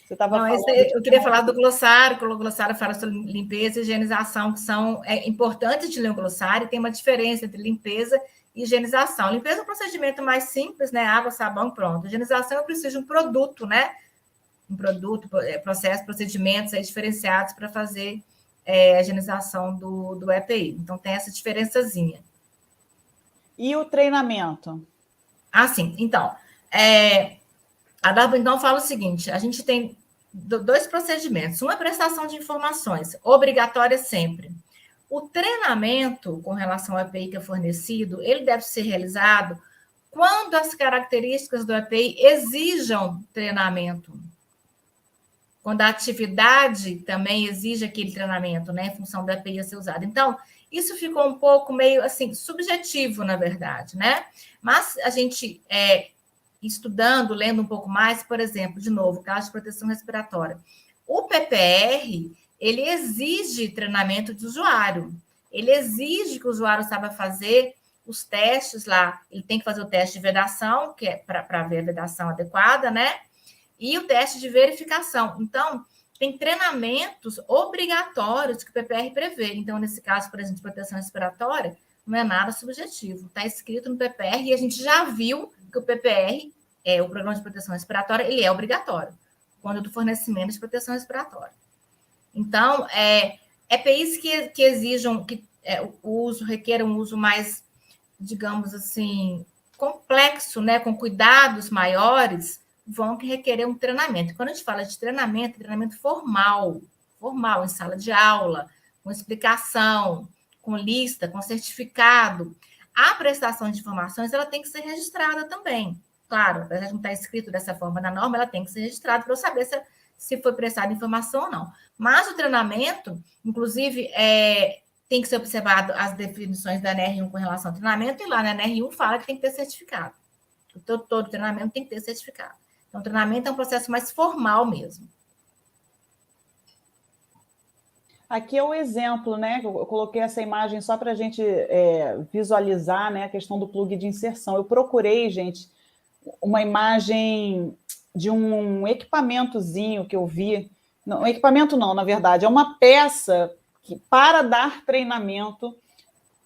Você estava falando... Eu queria falar do glossário, que o glossário fala sobre limpeza e higienização, que são importantes de ler o glossário, tem uma diferença entre limpeza e higienização. Limpeza é um procedimento mais simples, né? Água, sabão, pronto. Higienização, eu preciso de um produto, né? Um produto, processo, procedimentos aí diferenciados para fazer a higienização do EPI. Então, tem essa diferençazinha. E o treinamento? Sim. Então, a DARPA, então, fala o seguinte, a gente tem 2 procedimentos. Um é prestação de informações, obrigatória sempre. O treinamento com relação ao EPI que é fornecido, ele deve ser realizado quando as características do EPI exijam treinamento. Quando a atividade também exige aquele treinamento, né, em função do EPI a ser usado. Então, isso ficou um pouco meio, assim, subjetivo, na verdade, né? Mas a gente, estudando, lendo um pouco mais, por exemplo, de novo, caso de proteção respiratória. O PPR, ele exige treinamento de usuário. Ele exige que o usuário saiba fazer os testes lá. Ele tem que fazer o teste de vedação, que é para ver a vedação adequada, né? E o teste de verificação. Então, tem treinamentos obrigatórios que o PPR prevê. Então, nesse caso, por exemplo, de proteção respiratória, não é nada subjetivo. Está escrito no PPR e a gente já viu que o PPR, o Programa de Proteção Respiratória, ele é obrigatório quando do fornecimento de proteção respiratória. Então, EPIs que exijam que o uso requer um uso mais, digamos assim, complexo, né, com cuidados maiores, vão requerer um treinamento. Quando a gente fala de treinamento formal, em sala de aula, com explicação, com lista, com certificado. A prestação de informações, ela tem que ser registrada também. Claro, apesar de não estar escrito dessa forma na norma, ela tem que ser registrada para eu saber se foi prestada informação ou não. Mas o treinamento, inclusive, tem que ser observado as definições da NR1 com relação ao treinamento, e lá na NR1 fala que tem que ter certificado. Todo treinamento tem que ter certificado. Então, o treinamento é um processo mais formal mesmo. Aqui é o exemplo, né? Eu coloquei essa imagem só para a gente visualizar, né, a questão do plug de inserção. Eu procurei, gente, uma imagem de um equipamentozinho que eu vi. Não, equipamento não, na verdade, é uma peça para dar treinamento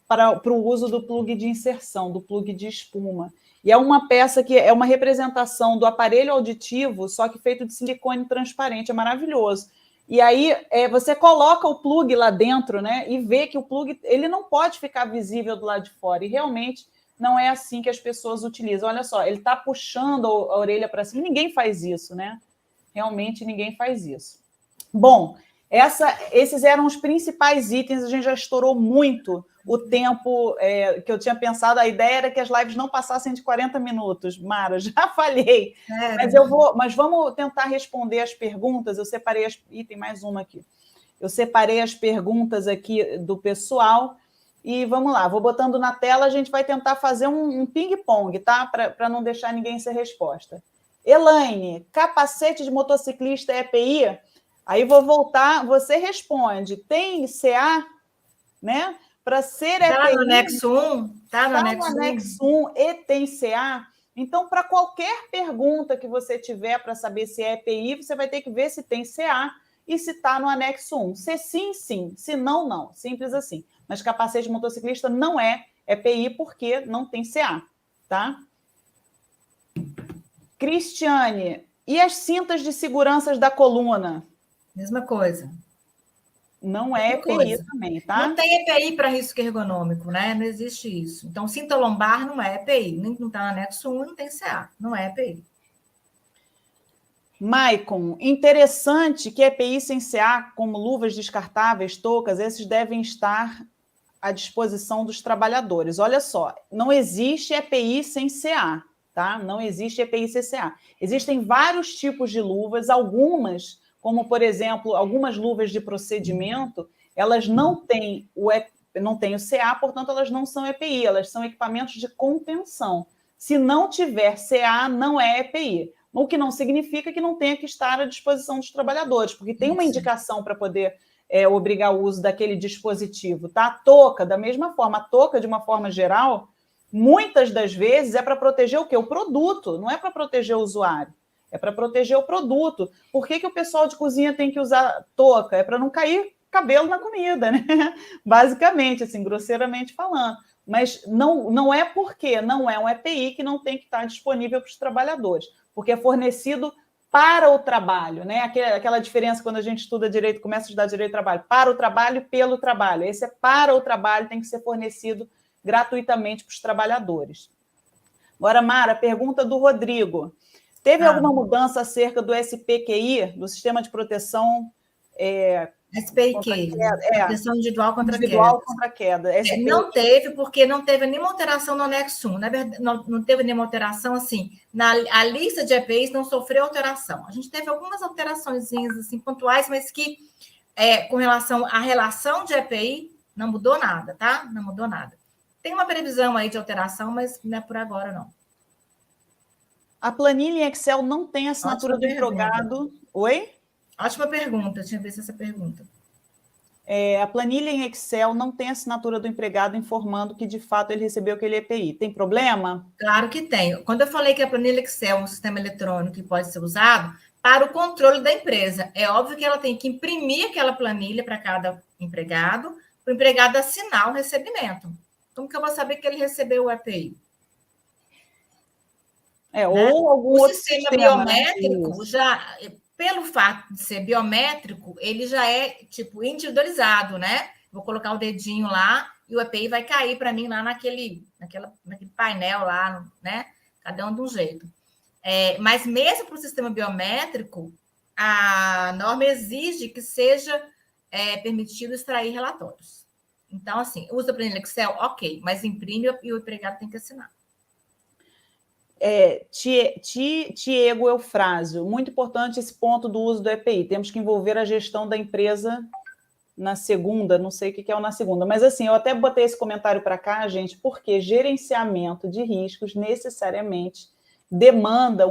para o uso do plug de inserção, do plug de espuma. E é uma peça que é uma representação do aparelho auditivo, só que feito de silicone transparente, é maravilhoso. E aí você coloca o plug lá dentro, né, e vê que o plug ele não pode ficar visível do lado de fora, e realmente não é assim que as pessoas utilizam. Olha só, ele está puxando a orelha para cima, ninguém faz isso, né? Realmente ninguém faz isso. Bom, esses eram os principais itens, a gente já estourou muito o tempo que eu tinha pensado. A ideia era que as lives não passassem de 40 minutos. Mara, já falhei. Mas vamos tentar responder as perguntas. Eu separei e tem mais uma aqui. Eu separei as perguntas aqui do pessoal e vamos lá. Vou botando na tela, a gente vai tentar fazer um ping-pong, tá? Para não deixar ninguém sem resposta. Elaine, capacete de motociclista é EPI? Aí vou voltar, você responde. Tem CA, né? Para ser EPI... Está no anexo 1? Está no anexo 1 e tem CA. Então, para qualquer pergunta que você tiver para saber se é EPI, você vai ter que ver se tem CA e se está no anexo 1. Se sim, sim. Se não, não. Simples assim. Mas capacete de motociclista não é EPI porque não tem CA, tá? Cristiane, e as cintas de segurança da coluna? Mesma coisa. Não é EPI também, tá? Não tem EPI para risco ergonômico, né? Não existe isso. Então, cinta lombar não é EPI. Nem não está no anexo 1, não tem CA. Não é EPI. Maicon, interessante que EPI sem CA, como luvas descartáveis, toucas, esses devem estar à disposição dos trabalhadores. Olha só, não existe EPI sem CA, tá? Não existe EPI sem CA. Existem vários tipos de luvas, algumas, como por exemplo, algumas luvas de procedimento, elas não têm o CA, portanto, elas não são EPI, elas são equipamentos de contenção. Se não tiver CA, não é EPI. O que não significa que não tenha que estar à disposição dos trabalhadores, porque tem uma indicação para poder obrigar o uso daquele dispositivo, tá? A touca, da mesma forma, a touca, de uma forma geral, muitas das vezes é para proteger o quê? O produto, não é para proteger o usuário, é para proteger o produto. Por que o pessoal de cozinha tem que usar touca? É para não cair cabelo na comida, né? Basicamente, assim, grosseiramente falando. Mas não é porque não é um EPI que não tem que estar disponível para os trabalhadores, porque é fornecido para o trabalho, né? Aquela diferença quando a gente estuda direito, começa a estudar direito do trabalho, para o trabalho e pelo trabalho. Esse é para o trabalho, tem que ser fornecido gratuitamente para os trabalhadores. Agora, Mara, pergunta do Rodrigo. Teve alguma mudança acerca do SPQI, do Sistema de Proteção SPIQ, proteção individual contra queda. Não teve, porque não teve nenhuma alteração no anexo 1. Na verdade, não teve nenhuma alteração, assim, a lista de EPIs não sofreu alteração. A gente teve algumas alterações assim, pontuais, mas que, com relação à relação de EPI, não mudou nada, tá? Não mudou nada. Tem uma previsão aí de alteração, mas não é por agora, não. A planilha em Excel não tem assinatura do empregado. Oi? Ótima pergunta, eu tinha visto essa pergunta. A planilha em Excel não tem assinatura do empregado informando que, de fato, ele recebeu aquele EPI. Tem problema? Claro que tem. Quando eu falei que a planilha Excel é um sistema eletrônico que pode ser usado para o controle da empresa, é óbvio que ela tem que imprimir aquela planilha para cada empregado, para o empregado assinar o recebimento. Como que eu vou saber que ele recebeu o EPI? Ou algum o outro sistema biométrico, já, pelo fato de ser biométrico, ele já é tipo individualizado, né? Vou colocar o dedinho lá e o EPI vai cair para mim lá naquele painel lá, né? Cada um de um jeito. Mas mesmo para o sistema biométrico, a norma exige que seja permitido extrair relatórios. Então, assim, usa a planilha Excel, ok, mas imprime e o empregado tem que assinar. Tiago Eufrásio, muito importante esse ponto do uso do EPI. Temos que envolver a gestão da empresa na segunda, não sei o que é o na segunda, mas assim, eu até botei esse comentário para cá, gente, porque gerenciamento de riscos necessariamente demanda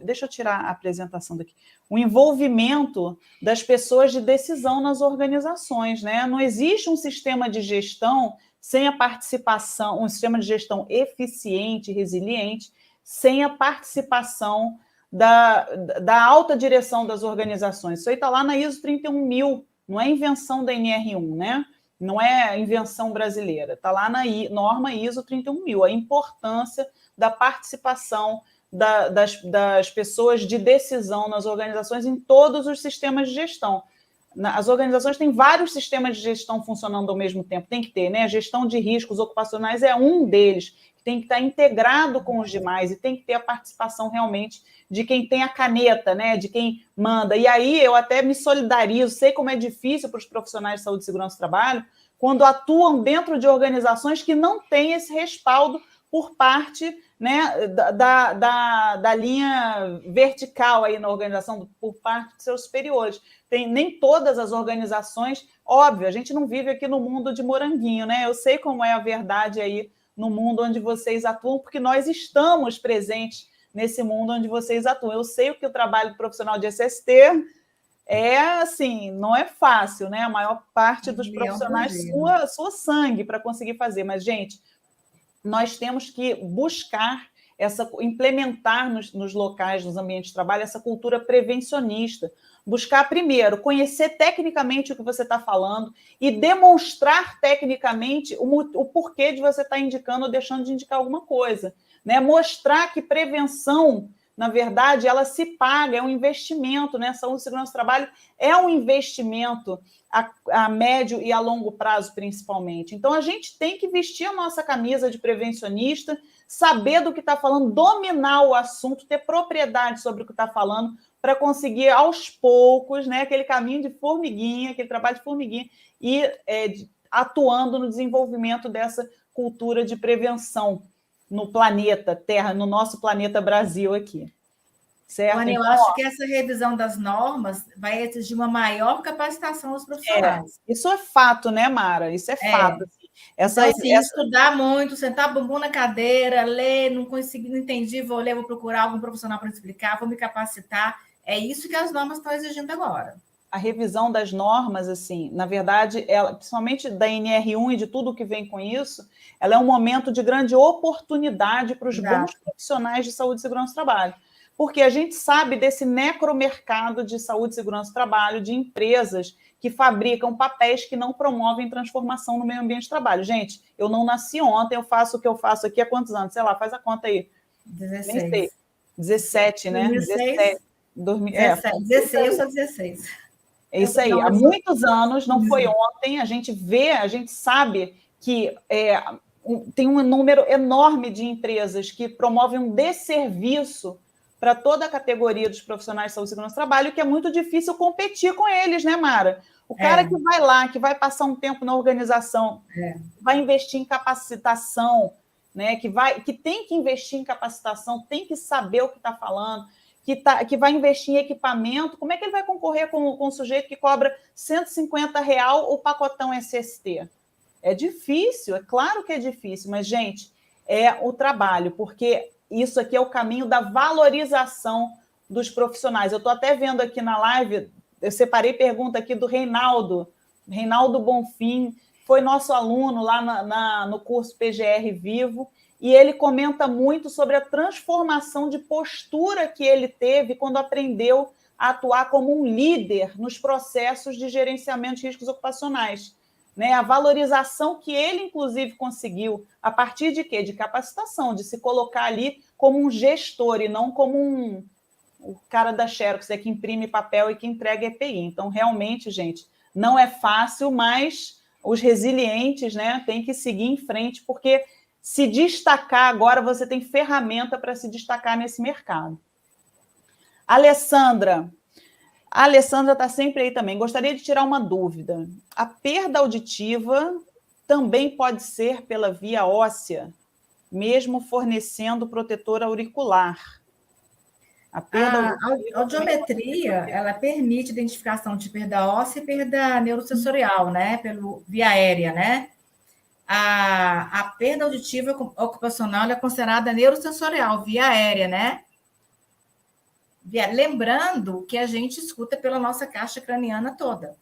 deixa eu tirar a apresentação daqui, o envolvimento das pessoas de decisão nas organizações, né? Não existe um sistema de gestão sem a participação, um sistema de gestão eficiente, resiliente, sem a participação da alta direção das organizações. Isso aí está lá na ISO 31000, não é invenção da NR1, né? Não é invenção brasileira, está lá na norma ISO 31000, a importância da participação das pessoas de decisão nas organizações em todos os sistemas de gestão. As organizações têm vários sistemas de gestão funcionando ao mesmo tempo, tem que ter, né? A gestão de riscos ocupacionais é um deles, tem que estar integrado com os demais e tem que ter a participação realmente de quem tem a caneta, né? De quem manda. E aí eu até me solidarizo, sei como é difícil para os profissionais de saúde e segurança do trabalho quando atuam dentro de organizações que não têm esse respaldo por parte, né, da linha vertical aí na organização, por parte de seus superiores. Nem todas as organizações, óbvio, a gente não vive aqui no mundo de moranguinho, né? Eu sei como é a verdade aí no mundo onde vocês atuam, porque nós estamos presentes nesse mundo onde vocês atuam. Eu sei o que o trabalho profissional de SST assim, não é fácil, né? A maior parte dos profissionais sua sangue para conseguir fazer. Mas, gente, nós temos que buscar implementar nos locais, nos ambientes de trabalho, essa cultura prevencionista. Buscar, primeiro, conhecer tecnicamente o que você está falando e demonstrar tecnicamente o porquê de você estar indicando ou deixando de indicar alguma coisa. Né? Mostrar que prevenção, na verdade, ela se paga, é um investimento, né? Saúde e segurança do trabalho é um investimento a médio e a longo prazo, principalmente. Então, a gente tem que vestir a nossa camisa de prevencionista, saber do que está falando, dominar o assunto, ter propriedade sobre o que está falando, para conseguir, aos poucos, né, aquele caminho de formiguinha, aquele trabalho de formiguinha, e atuando no desenvolvimento dessa cultura de prevenção no planeta Terra, no nosso planeta Brasil aqui. Certo? Ana, eu acho que essa revisão das normas vai exigir uma maior capacitação dos profissionais. Isso é fato, né, Mara? Isso é fato. Assim. Estudar muito, sentar bumbum na cadeira, ler, não consegui, não entendi, vou ler, vou procurar algum profissional para explicar, vou me capacitar. É isso que as normas estão exigindo agora. A revisão das normas, assim, na verdade, principalmente da NR1 e de tudo que vem com isso, ela é um momento de grande oportunidade para os bons profissionais de saúde e segurança do trabalho. Porque a gente sabe desse necromercado de saúde e segurança do trabalho, de empresas que fabricam papéis que não promovem transformação no meio ambiente de trabalho. Gente, eu não nasci ontem, eu faço o que eu faço aqui há quantos anos? Sei lá, faz a conta aí. 16. Nem sei. 17, né? 16. 16, eu sou 16. É isso aí. Há muitos anos, não foi ontem, a gente sabe que tem um número enorme de empresas que promovem um desserviço para toda a categoria dos profissionais de saúde e segurança do trabalho, que é muito difícil competir com eles, né, Mara? O cara que vai lá, que vai passar um tempo na organização, vai investir em capacitação, né, que tem que investir em capacitação, tem que saber o que está falando, que vai investir em equipamento, como é que ele vai concorrer com o sujeito que cobra R$150 o pacotão SST? É difícil, é claro que é difícil, mas, gente, é o trabalho, porque isso aqui é o caminho da valorização dos profissionais. Eu estou até vendo aqui na live, eu separei pergunta aqui do Reinaldo Bonfim, foi nosso aluno lá no curso PGR Vivo, e ele comenta muito sobre a transformação de postura que ele teve quando aprendeu a atuar como um líder nos processos de gerenciamento de riscos ocupacionais. Né? A valorização que ele, inclusive, conseguiu a partir de quê? De capacitação, de se colocar ali como um gestor e não como o cara da Xerox, que imprime papel e que entrega EPI. Então, realmente, gente, não é fácil, mas os resilientes, né, têm que seguir em frente, porque se destacar agora, você tem ferramenta para se destacar nesse mercado. A Alessandra está sempre aí também. Gostaria de tirar uma dúvida. A perda auditiva também pode ser pela via óssea, mesmo fornecendo protetor auricular. A audiometria, ela permite identificação de perda óssea e perda neurosensorial, né? Via aérea, né? A perda auditiva ocupacional é considerada neurosensorial, via aérea, né? Lembrando que a gente escuta pela nossa caixa craniana toda.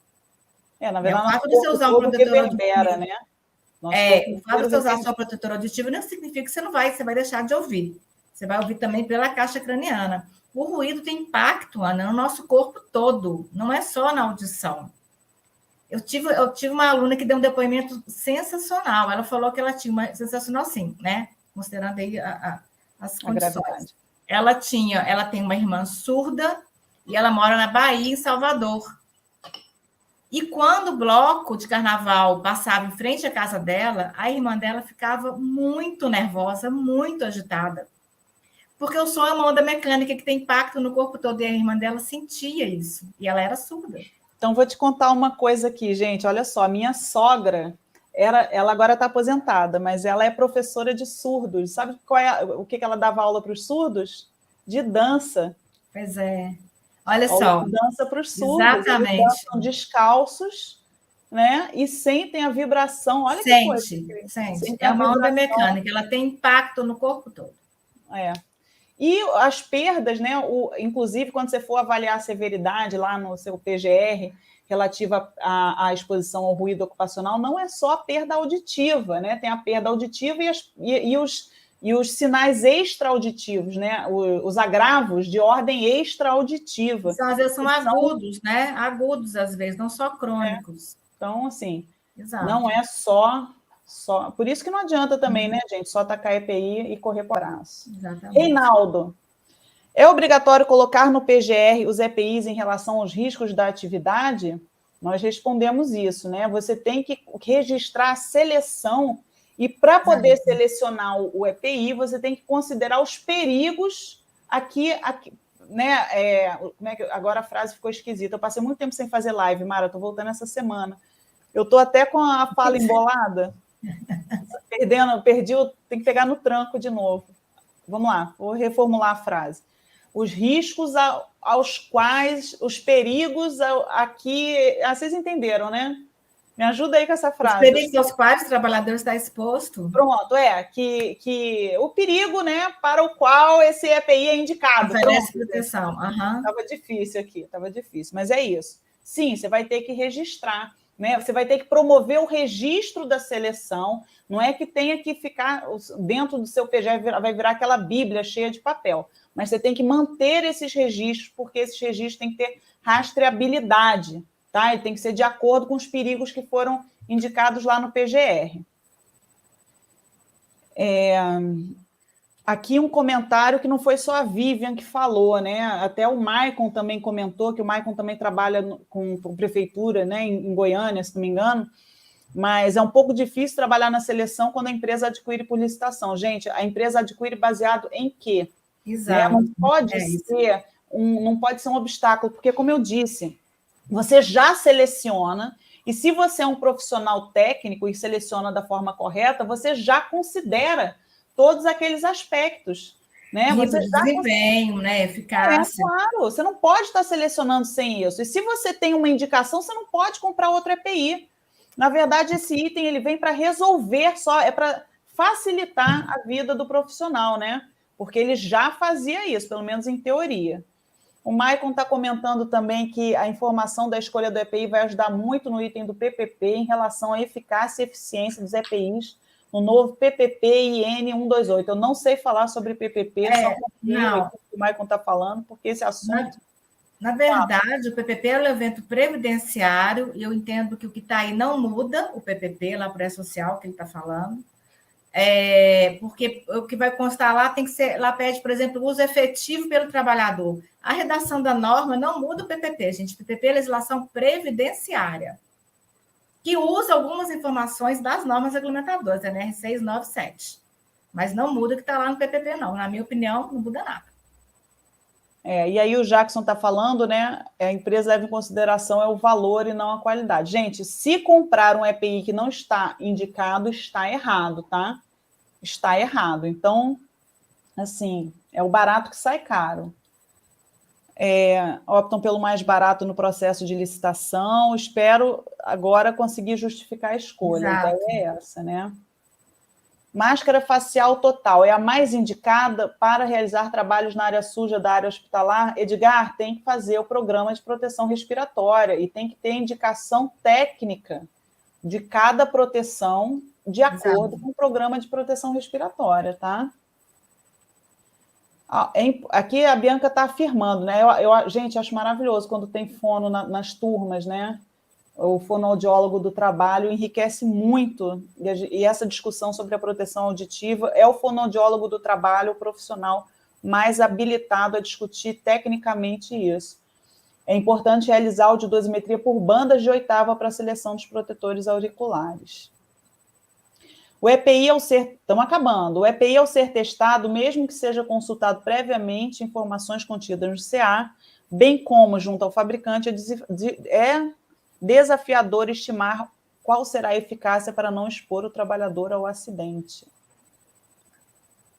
Na verdade, o fato de você usar um protetor auditivo, né? O fato de você usar só protetor auditivo não significa que você vai deixar de ouvir. Você vai ouvir também pela caixa craniana. O ruído tem impacto, Ana, no nosso corpo todo, não é só na audição. Eu tive uma aluna que deu um depoimento sensacional. Ela falou que ela tinha sensacional, sim, né? Considerando aí as condições. Ela tem uma irmã surda e ela mora na Bahia, em Salvador. E quando o bloco de carnaval passava em frente à casa dela, a irmã dela ficava muito nervosa, muito agitada. Porque o som é uma onda mecânica que tem impacto no corpo todo, e a irmã dela sentia isso, e ela era surda. Então, vou te contar uma coisa aqui, gente. Olha só, minha sogra, ela agora está aposentada, mas ela é professora de surdos. Sabe o que ela dava aula para os surdos? De dança. Pois é. Olha só. Dança para os surdos. Exatamente. Eles dançam descalços, né? E sentem a vibração. Olha que coisa. Sente. É uma onda mecânica, ela tem impacto no corpo todo. E as perdas, né? Inclusive, quando você for avaliar a severidade lá no seu PGR, relativa à exposição ao ruído ocupacional, não é só a perda auditiva, né? Tem a perda auditiva e e os sinais extra-auditivos, né? Os agravos de ordem extra-auditiva. Às vezes são agudos, né? Agudos, às vezes, não só crônicos. Então, assim, Exato. não é só... Por isso que não adianta também, né, gente? Só tacar EPI e correr por braço. Exatamente. Reinaldo, é obrigatório colocar no PGR os EPIs em relação aos riscos da atividade? Nós respondemos isso, né? Você tem que registrar a seleção e para poder selecionar o EPI, você tem que considerar os perigos aqui né? Como é que agora a frase ficou esquisita? Eu passei muito tempo sem fazer live, Mara, estou voltando essa semana. Eu estou até com a fala embolada. Tem que pegar no tranco de novo. Vamos lá, vou reformular a frase. Os riscos aos quais, os perigos aqui... vocês entenderam, né? Me ajuda aí com essa frase. Os perigos aos quais o trabalhador está exposto. Pronto, que o perigo, né, para o qual esse EPI é indicado. Oferece proteção. Estava difícil aqui, estava difícil, mas é isso. Sim, você vai ter que registrar, né? Você vai ter que promover o registro da seleção, não é que tenha que ficar dentro do seu PGE, vai virar aquela bíblia cheia de papel, mas você tem que manter esses registros, porque esses registros têm que ter rastreabilidade, tá? E tem que ser de acordo com os perigos que foram indicados lá no PGR. Aqui um comentário que não foi só a Vivian que falou, né? Até o Maicon também comentou, que o Maicon também trabalha com prefeitura, né, em Goiânia, se não me engano, mas é um pouco difícil trabalhar na seleção quando a empresa adquire por licitação. Gente, a empresa adquire baseado em quê? Exato. Né? Não pode ser um obstáculo, porque, como eu disse, você já seleciona, e se você é um profissional técnico e seleciona da forma correta, você já considera todos aqueles aspectos, né? Você desempenho, né? Eficácia. Claro, você não pode estar selecionando sem isso. E se você tem uma indicação, você não pode comprar outro EPI. Na verdade, esse item ele vem para resolver só, é para facilitar a vida do profissional, né? Porque ele já fazia isso, pelo menos em teoria. O Maicon está comentando também que a informação da escolha do EPI vai ajudar muito no item do PPP em relação à eficácia e eficiência dos EPIs no novo PPP IN 128. Eu não sei falar sobre PPP, só confio o que o Maicon está falando, porque esse assunto... Na verdade, o PPP é um evento previdenciário, e eu entendo que o que está aí não muda, o PPP, lá para a social, que ele está falando, porque o que vai constar lá tem que ser, lá pede, por exemplo, o uso efetivo pelo trabalhador. A redação da norma não muda o PPP, gente. O PPP é legislação previdenciária, que usa algumas informações das normas regulamentadoras, a NR 697. Mas não muda o que está lá no PPP, não. Na minha opinião, não muda nada. E aí o Jackson está falando, né? A empresa leva em consideração o valor e não a qualidade. Gente, se comprar um EPI que não está indicado, está errado, tá? Está errado. Então, assim, é o barato que sai caro. Optam pelo mais barato no processo de licitação. Espero agora conseguir justificar a escolha. Exato. A ideia é essa, né? Máscara facial total é a mais indicada para realizar trabalhos na área suja da área hospitalar? Edgar, tem que fazer o programa de proteção respiratória e tem que ter indicação técnica de cada proteção de acordo com o programa de proteção respiratória, tá? Aqui a Bianca está afirmando, né? Gente, acho maravilhoso quando tem fono nas turmas, né? O fonoaudiólogo do trabalho enriquece muito, e essa discussão sobre a proteção auditiva é o fonoaudiólogo do trabalho, o profissional mais habilitado a discutir tecnicamente isso. É importante realizar audiodosimetria por bandas de oitava para a seleção dos protetores auriculares. O EPI, estamos acabando, o EPI, ao ser testado, mesmo que seja consultado previamente informações contidas no CA, bem como junto ao fabricante, é desafiador estimar qual será a eficácia para não expor o trabalhador ao acidente.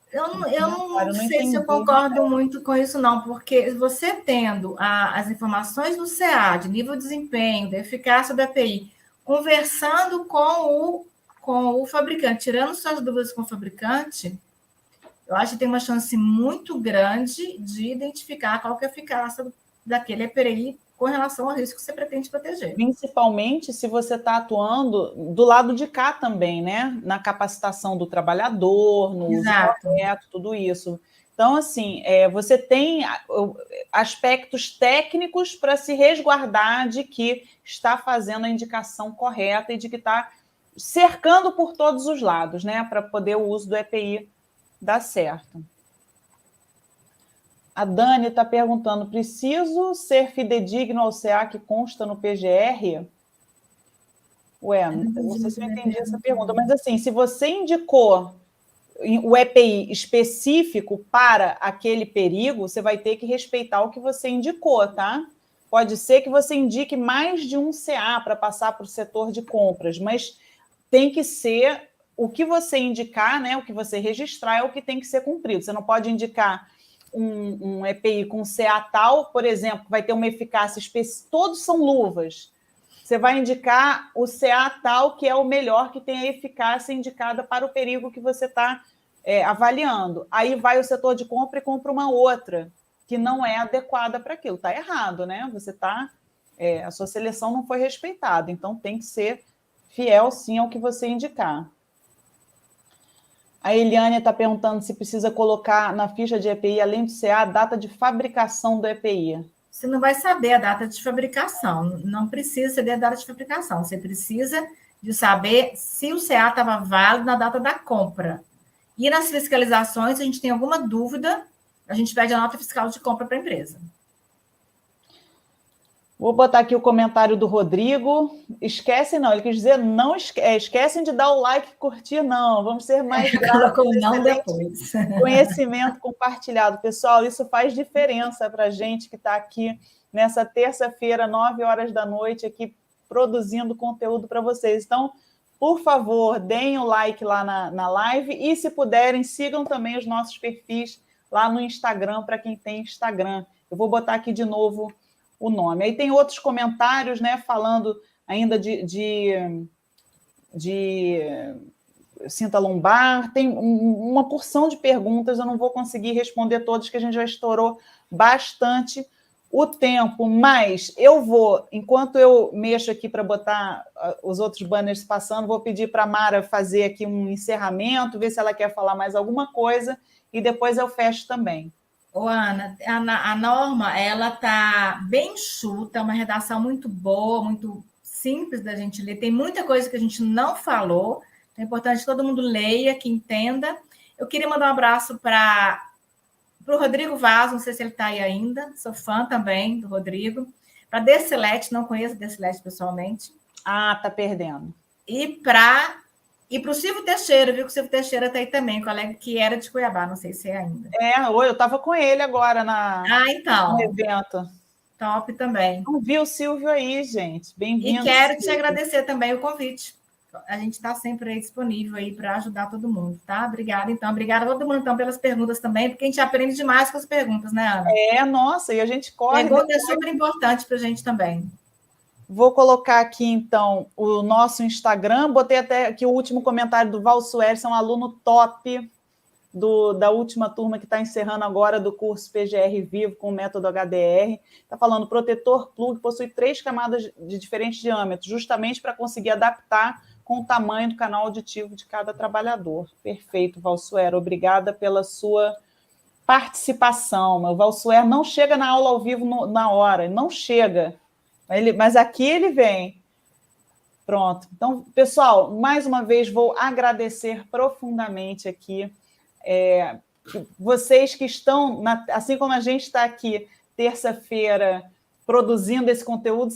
Eu não sei se eu concordo muito com isso, não, porque você tendo as informações do CA, de nível de desempenho, da eficácia do EPI, conversando com o fabricante, tirando suas dúvidas com o fabricante, eu acho que tem uma chance muito grande de identificar qual que é a eficácia daquele EPI com relação ao risco que você pretende proteger. Principalmente se você está atuando do lado de cá também, né? Na capacitação do trabalhador, no uso correto, tudo isso. Então, assim, você tem aspectos técnicos para se resguardar de que está fazendo a indicação correta e de que está cercando por todos os lados, né? Para poder o uso do EPI dar certo. A Dani está perguntando: preciso ser fidedigno ao CA que consta no PGR? Ué, não sei se eu entendi essa pergunta, mas assim, se você indicou o EPI específico para aquele perigo, você vai ter que respeitar o que você indicou, tá? Pode ser que você indique mais de um CA para passar para o setor de compras, mas tem que ser o que você indicar, né? O que você registrar é o que tem que ser cumprido. Você não pode indicar um EPI com CA tal, por exemplo, que vai ter uma eficácia específica. Todos são luvas. Você vai indicar o CA tal, que é o melhor, que tem a eficácia indicada para o perigo que você está avaliando. Aí vai o setor de compra e compra uma outra, que não é adequada para aquilo. Está errado, né? Você está... a sua seleção não foi respeitada, então tem que ser fiel, sim, ao que você indicar. A Eliane está perguntando se precisa colocar na ficha de EPI, além do CA, a data de fabricação do EPI. Você não vai saber a data de fabricação, não precisa saber a data de fabricação, você precisa de saber se o CA estava válido na data da compra. E nas fiscalizações, se a gente tem alguma dúvida, a gente pede a nota fiscal de compra para a empresa. Vou botar aqui o comentário do Rodrigo. Esquecem, não. Ele quis dizer, não esquecem de dar o like e curtir, não. Vamos ser mais colocou não depois. Conhecimento compartilhado. Pessoal, isso faz diferença para a gente que está aqui nessa terça-feira, 9h da noite, aqui produzindo conteúdo para vocês. Então, por favor, deem o like lá na live e, se puderem, sigam também os nossos perfis lá no Instagram, para quem tem Instagram. Eu vou botar aqui de novo o nome. Aí tem outros comentários, né, falando ainda de cinta lombar, tem uma porção de perguntas, eu não vou conseguir responder todas, que a gente já estourou bastante o tempo, mas eu vou, enquanto eu mexo aqui para botar os outros banners passando, vou pedir para a Mara fazer aqui um encerramento, ver se ela quer falar mais alguma coisa, e depois eu fecho também. Ô, Ana, a norma, ela está bem enxuta, uma redação muito boa, muito simples da gente ler. Tem muita coisa que a gente não falou, é importante que todo mundo leia, que entenda. Eu queria mandar um abraço para o Rodrigo Vaz, não sei se ele está aí ainda, sou fã também do Rodrigo. Para a Decilete, não conheço a Decilete pessoalmente. Ah, tá perdendo. E para o Silvio Teixeira, viu que o Silvio Teixeira está aí também, colega que era de Cuiabá, não sei se é ainda. Eu estava com ele agora então, no evento. Top também. Não vi o Silvio aí, gente. Bem-vindo. E quero te agradecer também o convite. A gente está sempre aí disponível aí para ajudar todo mundo, tá? Obrigada, então. Obrigada a todo mundo, então, pelas perguntas também, porque a gente aprende demais com as perguntas, né, Ana? Nossa, e a gente corre... Pergunta é super importante para a gente também. Vou colocar aqui, então, o nosso Instagram. Botei até aqui o último comentário do Val Suércio, um aluno top da última turma que está encerrando agora do curso PGR Vivo com o método HDR. Está falando, protetor plug possui 3 camadas de diferentes diâmetros, justamente para conseguir adaptar com o tamanho do canal auditivo de cada trabalhador. Perfeito, Valsuer. Obrigada pela sua participação. O Valsuer não chega na aula ao vivo na hora, não chega. Mas aqui ele vem. Pronto. Então, pessoal, mais uma vez vou agradecer profundamente aqui vocês que estão, assim como a gente está aqui terça-feira produzindo esse conteúdo,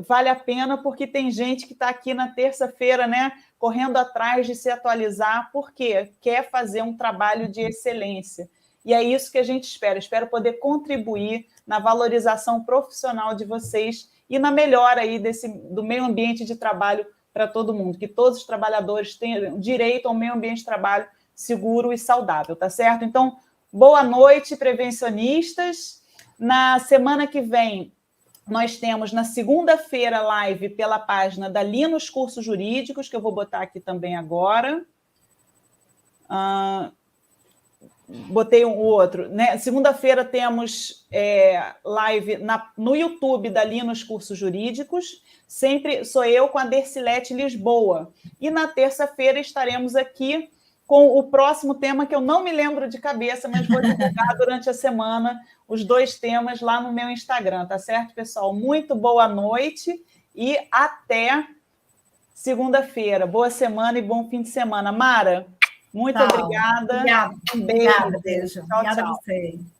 vale a pena porque tem gente que está aqui na terça-feira, né, correndo atrás de se atualizar, porque quer fazer um trabalho de excelência. E é isso que a gente espera. Espero poder contribuir na valorização profissional de vocês e na melhora aí do meio ambiente de trabalho para todo mundo, que todos os trabalhadores tenham direito ao meio ambiente de trabalho seguro e saudável, tá certo? Então, boa noite, prevencionistas. Na semana que vem, nós temos, na segunda-feira, live pela página da Linus Cursos Jurídicos, que eu vou botar aqui também agora. botei o outro, né? Segunda-feira temos live no YouTube da Linus Cursos Jurídicos. Sempre sou eu com a Dercilete Lisboa. E na terça-feira estaremos aqui com o próximo tema, que eu não me lembro de cabeça, mas vou divulgar durante a semana os 2 temas lá no meu Instagram, tá certo, pessoal? Muito boa noite e até segunda-feira. Boa semana e bom fim de semana. Mara, muito obrigada. Obrigada. Um beijo. Obrigada, beijo. Tchau, Obrigada tchau. a você.